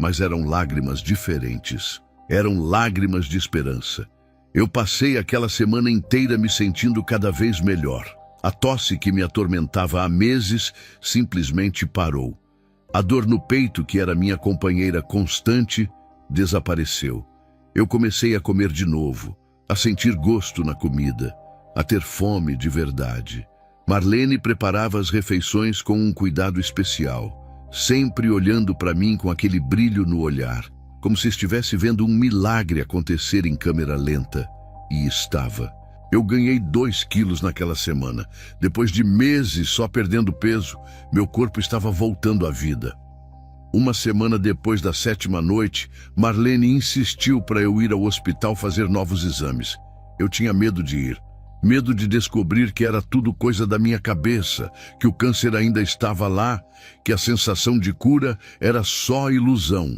Mas eram lágrimas diferentes. Eram lágrimas de esperança. Eu passei aquela semana inteira me sentindo cada vez melhor. A tosse que me atormentava há meses simplesmente parou. A dor no peito, que era minha companheira constante, desapareceu. Eu comecei a comer de novo, a sentir gosto na comida, a ter fome de verdade. Marlene preparava as refeições com um cuidado especial, sempre olhando para mim com aquele brilho no olhar, como se estivesse vendo um milagre acontecer em câmera lenta. E estava. Eu ganhei 2 quilos naquela semana. Depois de meses só perdendo peso, meu corpo estava voltando à vida. Uma semana depois da 7ª noite, Marlene insistiu para eu ir ao hospital fazer novos exames. Eu tinha medo de ir. Medo de descobrir que era tudo coisa da minha cabeça, que o câncer ainda estava lá, que a sensação de cura era só ilusão.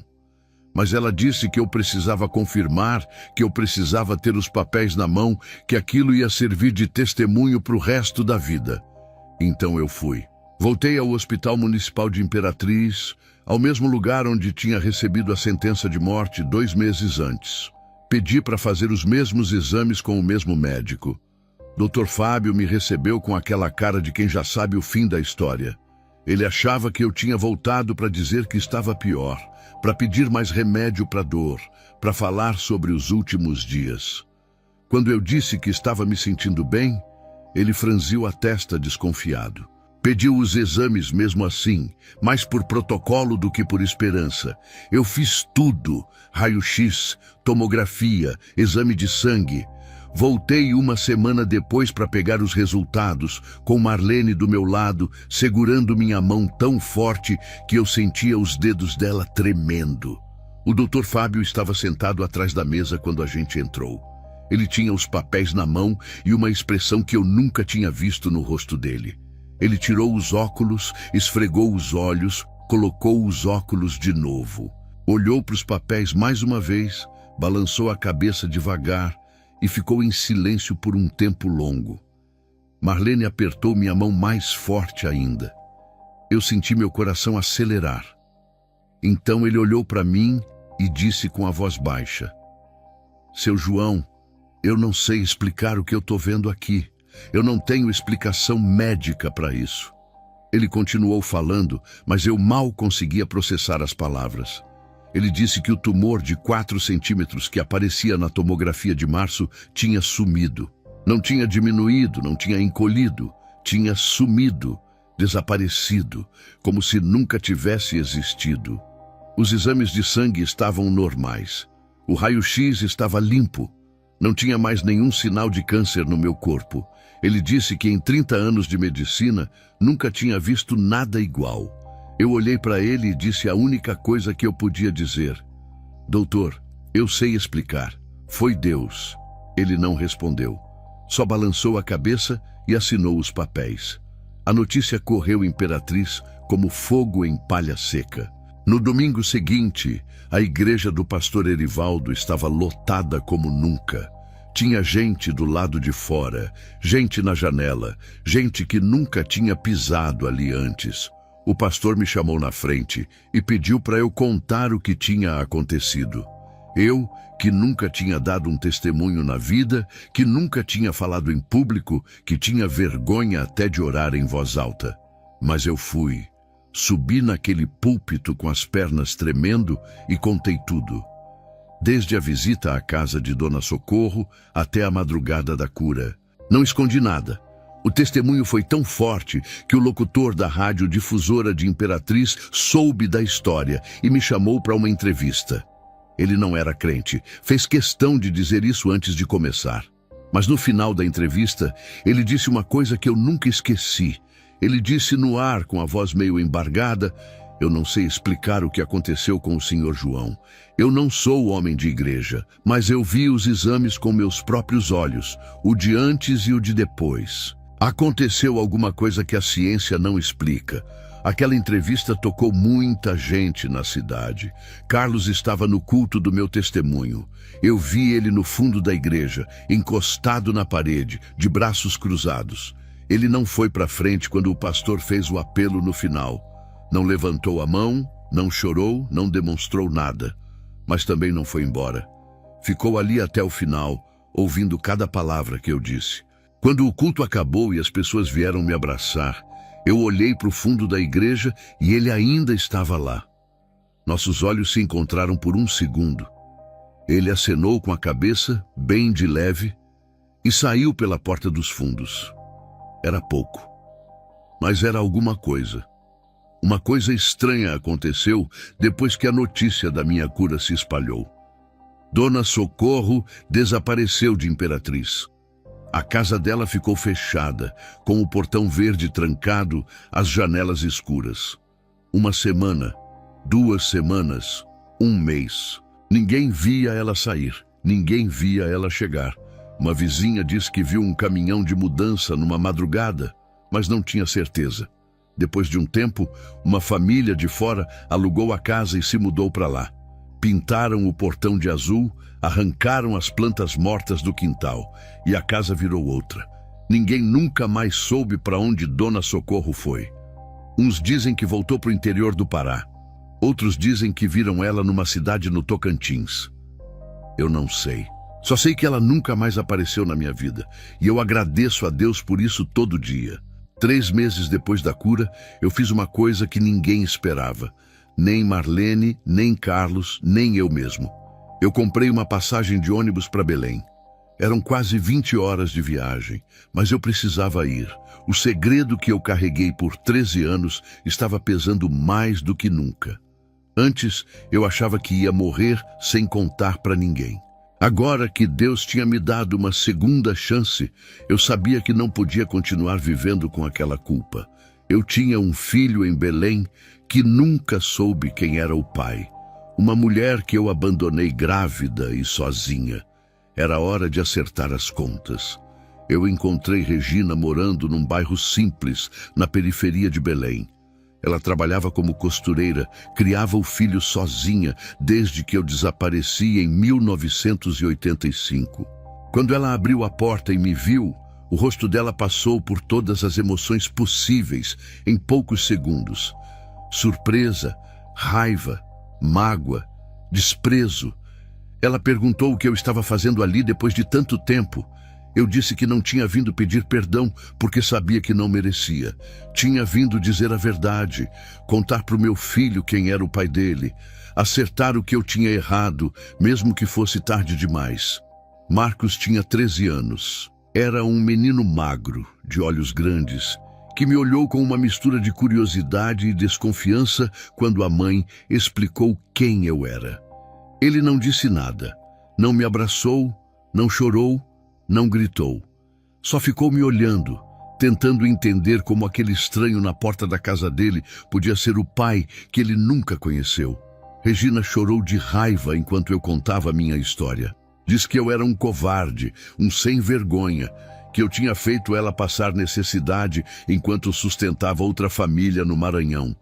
Mas ela disse que eu precisava confirmar, que eu precisava ter os papéis na mão, que aquilo ia servir de testemunho para o resto da vida. Então eu fui. Voltei ao Hospital Municipal de Imperatriz, ao mesmo lugar onde tinha recebido a sentença de morte 2 meses antes. Pedi para fazer os mesmos exames com o mesmo médico. Dr. Fábio me recebeu com aquela cara de quem já sabe o fim da história. Ele achava que eu tinha voltado para dizer que estava pior, para pedir mais remédio para a dor, para falar sobre os últimos dias. Quando eu disse que estava me sentindo bem, ele franziu a testa desconfiado. Pediu os exames mesmo assim, mais por protocolo do que por esperança. Eu fiz tudo, raio-x, tomografia, exame de sangue. Voltei uma semana depois para pegar os resultados, com Marlene do meu lado, segurando minha mão tão forte que eu sentia os dedos dela tremendo. O Dr. Fábio estava sentado atrás da mesa quando a gente entrou. Ele tinha os papéis na mão e uma expressão que eu nunca tinha visto no rosto dele. Ele tirou os óculos, esfregou os olhos, colocou os óculos de novo. Olhou para os papéis mais uma vez, balançou a cabeça devagar e ficou em silêncio por um tempo longo. Marlene apertou minha mão mais forte ainda. Eu senti meu coração acelerar. Então ele olhou para mim e disse com a voz baixa: "Seu João, eu não sei explicar o que eu estou vendo aqui. Eu não tenho explicação médica para isso." Ele continuou falando, mas eu mal conseguia processar as palavras. Ele disse que o tumor de 4 centímetros que aparecia na tomografia de março tinha sumido. Não tinha diminuído, não tinha encolhido, tinha sumido, desaparecido, como se nunca tivesse existido. Os exames de sangue estavam normais. O raio-x estava limpo. Não tinha mais nenhum sinal de câncer no meu corpo. Ele disse que em 30 anos de medicina nunca tinha visto nada igual. Eu olhei para ele e disse a única coisa que eu podia dizer: "Doutor, eu sei explicar. Foi Deus." Ele não respondeu. Só balançou a cabeça e assinou os papéis. A notícia correu Imperatriz como fogo em palha seca. No domingo seguinte, a igreja do pastor Erivaldo estava lotada como nunca. Tinha gente do lado de fora, gente na janela, gente que nunca tinha pisado ali antes. O pastor me chamou na frente e pediu para eu contar o que tinha acontecido. Eu, que nunca tinha dado um testemunho na vida, que nunca tinha falado em público, que tinha vergonha até de orar em voz alta. Mas eu fui. Subi naquele púlpito com as pernas tremendo e contei tudo. Desde a visita à casa de Dona Socorro até a madrugada da cura. Não escondi nada. O testemunho foi tão forte que o locutor da rádio difusora de Imperatriz soube da história e me chamou para uma entrevista. Ele não era crente, fez questão de dizer isso antes de começar. Mas no final da entrevista, ele disse uma coisa que eu nunca esqueci. Ele disse no ar, com a voz meio embargada: "Eu não sei explicar o que aconteceu com o Sr. João. Eu não sou homem de igreja, mas eu vi os exames com meus próprios olhos, o de antes e o de depois. Aconteceu alguma coisa que a ciência não explica." Aquela entrevista tocou muita gente na cidade. Carlos estava no culto do meu testemunho. Eu vi ele no fundo da igreja, encostado na parede, de braços cruzados. Ele não foi para frente quando o pastor fez o apelo no final. Não levantou a mão, não chorou, não demonstrou nada. Mas também não foi embora. Ficou ali até o final, ouvindo cada palavra que eu disse. Quando o culto acabou e as pessoas vieram me abraçar, eu olhei para o fundo da igreja e ele ainda estava lá. Nossos olhos se encontraram por um segundo. Ele acenou com a cabeça, bem de leve, e saiu pela porta dos fundos. Era pouco, mas era alguma coisa. Uma coisa estranha aconteceu depois que a notícia da minha cura se espalhou. Dona Socorro desapareceu de Imperatriz. A casa dela ficou fechada, com o portão verde trancado, as janelas escuras. 1 semana, 2 semanas, 1 mês. Ninguém via ela sair, ninguém via ela chegar. Uma vizinha disse que viu um caminhão de mudança numa madrugada, mas não tinha certeza. Depois de um tempo, uma família de fora alugou a casa e se mudou para lá. Pintaram o portão de azul, arrancaram as plantas mortas do quintal e a casa virou outra. Ninguém nunca mais soube para onde Dona Socorro foi. Uns dizem que voltou para o interior do Pará. Outros dizem que viram ela numa cidade no Tocantins. Eu não sei. Só sei que ela nunca mais apareceu na minha vida e eu agradeço a Deus por isso todo dia. 3 meses depois da cura, eu fiz uma coisa que ninguém esperava. Nem Marlene, nem Carlos, nem eu mesmo. Eu comprei uma passagem de ônibus para Belém. Eram quase 20 horas de viagem, mas eu precisava ir. O segredo que eu carreguei por 13 anos estava pesando mais do que nunca. Antes, eu achava que ia morrer sem contar para ninguém. Agora que Deus tinha me dado uma segunda chance, eu sabia que não podia continuar vivendo com aquela culpa. Eu tinha um filho em Belém que nunca soube quem era o pai. Uma mulher que eu abandonei grávida e sozinha. Era hora de acertar as contas. Eu encontrei Regina morando num bairro simples, na periferia de Belém. Ela trabalhava como costureira, criava o filho sozinha desde que eu desapareci em 1985. Quando ela abriu a porta e me viu, o rosto dela passou por todas as emoções possíveis em poucos segundos. Surpresa, raiva, mágoa, desprezo. Ela perguntou o que eu estava fazendo ali depois de tanto tempo. Eu disse que não tinha vindo pedir perdão porque sabia que não merecia. Tinha vindo dizer a verdade, contar para o meu filho quem era o pai dele, acertar o que eu tinha errado, mesmo que fosse tarde demais. Marcos tinha 13 anos. Era um menino magro, de olhos grandes, que me olhou com uma mistura de curiosidade e desconfiança quando a mãe explicou quem eu era. Ele não disse nada, não me abraçou, não chorou, não gritou. Só ficou me olhando, tentando entender como aquele estranho na porta da casa dele podia ser o pai que ele nunca conheceu. Regina chorou de raiva enquanto eu contava a minha história. Diz que eu era um covarde, um sem-vergonha, que eu tinha feito ela passar necessidade enquanto sustentava outra família no Maranhão.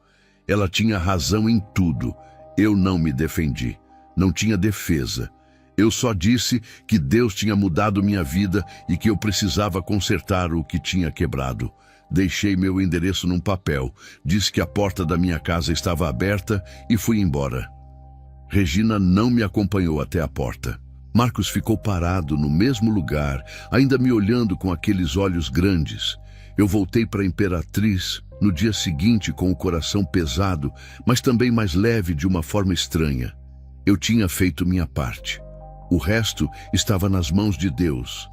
Ela tinha razão em tudo. Eu não me defendi. Não tinha defesa. Eu só disse que Deus tinha mudado minha vida e que eu precisava consertar o que tinha quebrado. Deixei meu endereço num papel, disse que a porta da minha casa estava aberta e fui embora. Regina não me acompanhou até a porta. Marcos ficou parado no mesmo lugar, ainda me olhando com aqueles olhos grandes. Eu voltei para a Imperatriz no dia seguinte com o coração pesado, mas também mais leve de uma forma estranha. Eu tinha feito minha parte. O resto estava nas mãos de Deus.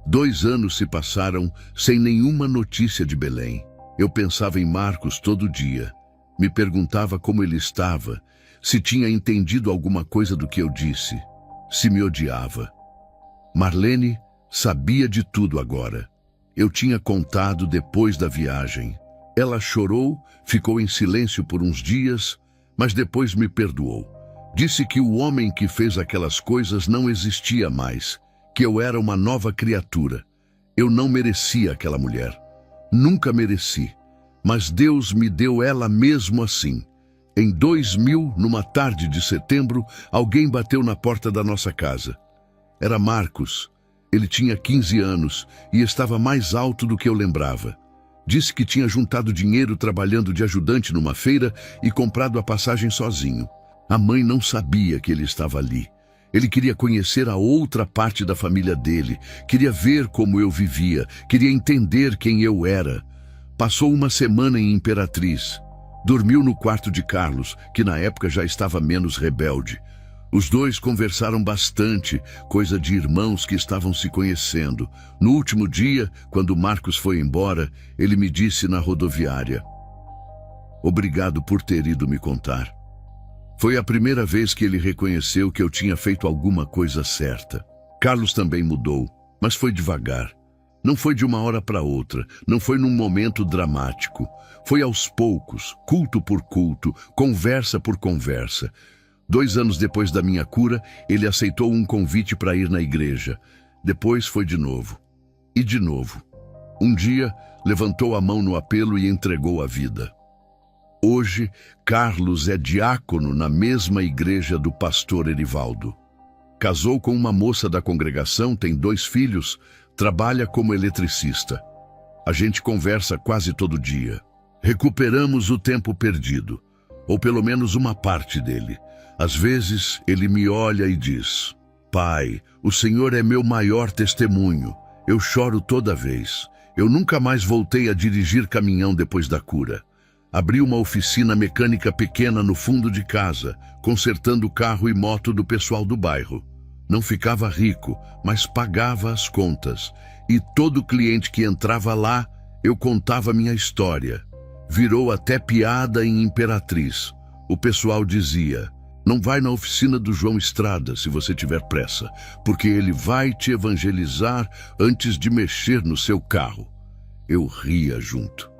2 anos se passaram sem nenhuma notícia de Belém. Eu pensava em Marcos todo dia. Me perguntava como ele estava, se tinha entendido alguma coisa do que eu disse, se me odiava. Marlene sabia de tudo agora. Eu tinha contado depois da viagem. Ela chorou, ficou em silêncio por uns dias, mas depois me perdoou. Disse que o homem que fez aquelas coisas não existia mais, que eu era uma nova criatura. Eu não merecia aquela mulher. Nunca mereci. Mas Deus me deu ela mesmo assim. Em 2000, numa tarde de setembro, alguém bateu na porta da nossa casa. Era Marcos. Ele tinha 15 anos e estava mais alto do que eu lembrava. Disse que tinha juntado dinheiro trabalhando de ajudante numa feira e comprado a passagem sozinho. A mãe não sabia que ele estava ali. Ele queria conhecer a outra parte da família dele, queria ver como eu vivia, queria entender quem eu era. Passou uma semana em Imperatriz. Dormiu no quarto de Carlos, que na época já estava menos rebelde. Os dois conversaram bastante, coisa de irmãos que estavam se conhecendo. No último dia, quando Marcos foi embora, ele me disse na rodoviária: "Obrigado por ter ido me contar." Foi a primeira vez que ele reconheceu que eu tinha feito alguma coisa certa. Carlos também mudou, mas foi devagar. Não foi de uma hora para outra, não foi num momento dramático. Foi aos poucos, culto por culto, conversa por conversa. 2 anos depois da minha cura, ele aceitou um convite para ir na igreja. Depois foi de novo. E de novo. Um dia, levantou a mão no apelo e entregou a vida. Hoje, Carlos é diácono na mesma igreja do pastor Erivaldo. Casou com uma moça da congregação, tem 2 filhos, trabalha como eletricista. A gente conversa quase todo dia. Recuperamos o tempo perdido, ou pelo menos uma parte dele. Às vezes, ele me olha e diz: "Pai, o Senhor é meu maior testemunho. Eu choro toda vez. Eu nunca mais voltei a dirigir caminhão depois da cura. Abri uma oficina mecânica pequena no fundo de casa, consertando carro e moto do pessoal do bairro. Não ficava rico, mas pagava as contas. E todo cliente que entrava lá, eu contava minha história. Virou até piada em Imperatriz. O pessoal dizia: "Não vai na oficina do João Estrada se você tiver pressa, porque ele vai te evangelizar antes de mexer no seu carro." Eu ria junto.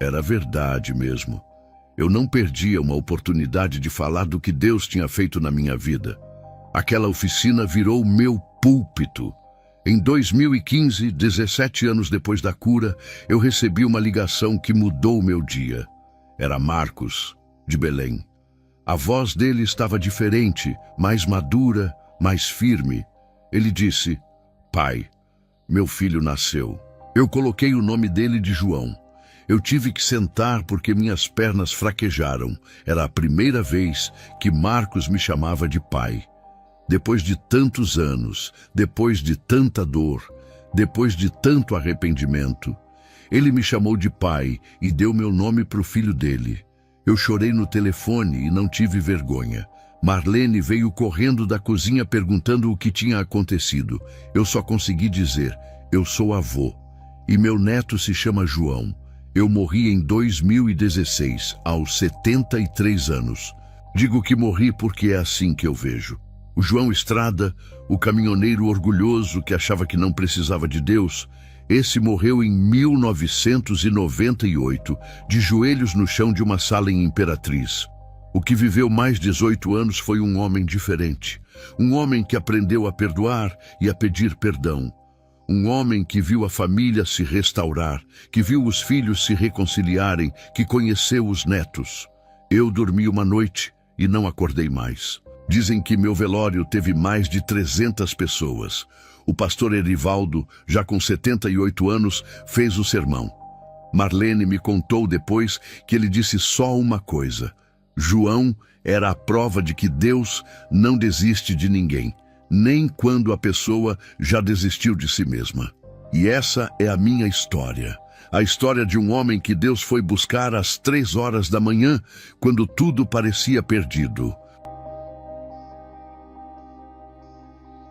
Era verdade mesmo. Eu não perdia uma oportunidade de falar do que Deus tinha feito na minha vida. Aquela oficina virou meu púlpito. Em 2015, 17 anos depois da cura, eu recebi uma ligação que mudou o meu dia. Era Marcos, de Belém. A voz dele estava diferente, mais madura, mais firme. Ele disse: "Pai, meu filho nasceu." Eu coloquei o nome dele de João. Eu tive que sentar porque minhas pernas fraquejaram. Era a primeira vez que Marcos me chamava de pai. Depois de tantos anos, depois de tanta dor, depois de tanto arrependimento, ele me chamou de pai e deu meu nome para o filho dele. Eu chorei no telefone e não tive vergonha. Marlene veio correndo da cozinha perguntando o que tinha acontecido. Eu só consegui dizer: "Eu sou avô. E meu neto se chama João. Eu morri em 2016, aos 73 anos. Digo que morri porque é assim que eu vejo." O João Estrada, o caminhoneiro orgulhoso que achava que não precisava de Deus, esse morreu em 1998, de joelhos no chão de uma sala em Imperatriz. O que viveu mais 18 anos foi um homem diferente. Um homem que aprendeu a perdoar e a pedir perdão. Um homem que viu a família se restaurar, que viu os filhos se reconciliarem, que conheceu os netos. Eu dormi uma noite e não acordei mais. Dizem que meu velório teve mais de 300 pessoas. O pastor Erivaldo, já com 78 anos, fez o sermão. Marlene me contou depois que ele disse só uma coisa: João era a prova de que Deus não desiste de ninguém, nem quando a pessoa já desistiu de si mesma. E essa é a minha história. A história de um homem que Deus foi buscar às 3 horas da manhã, quando tudo parecia perdido.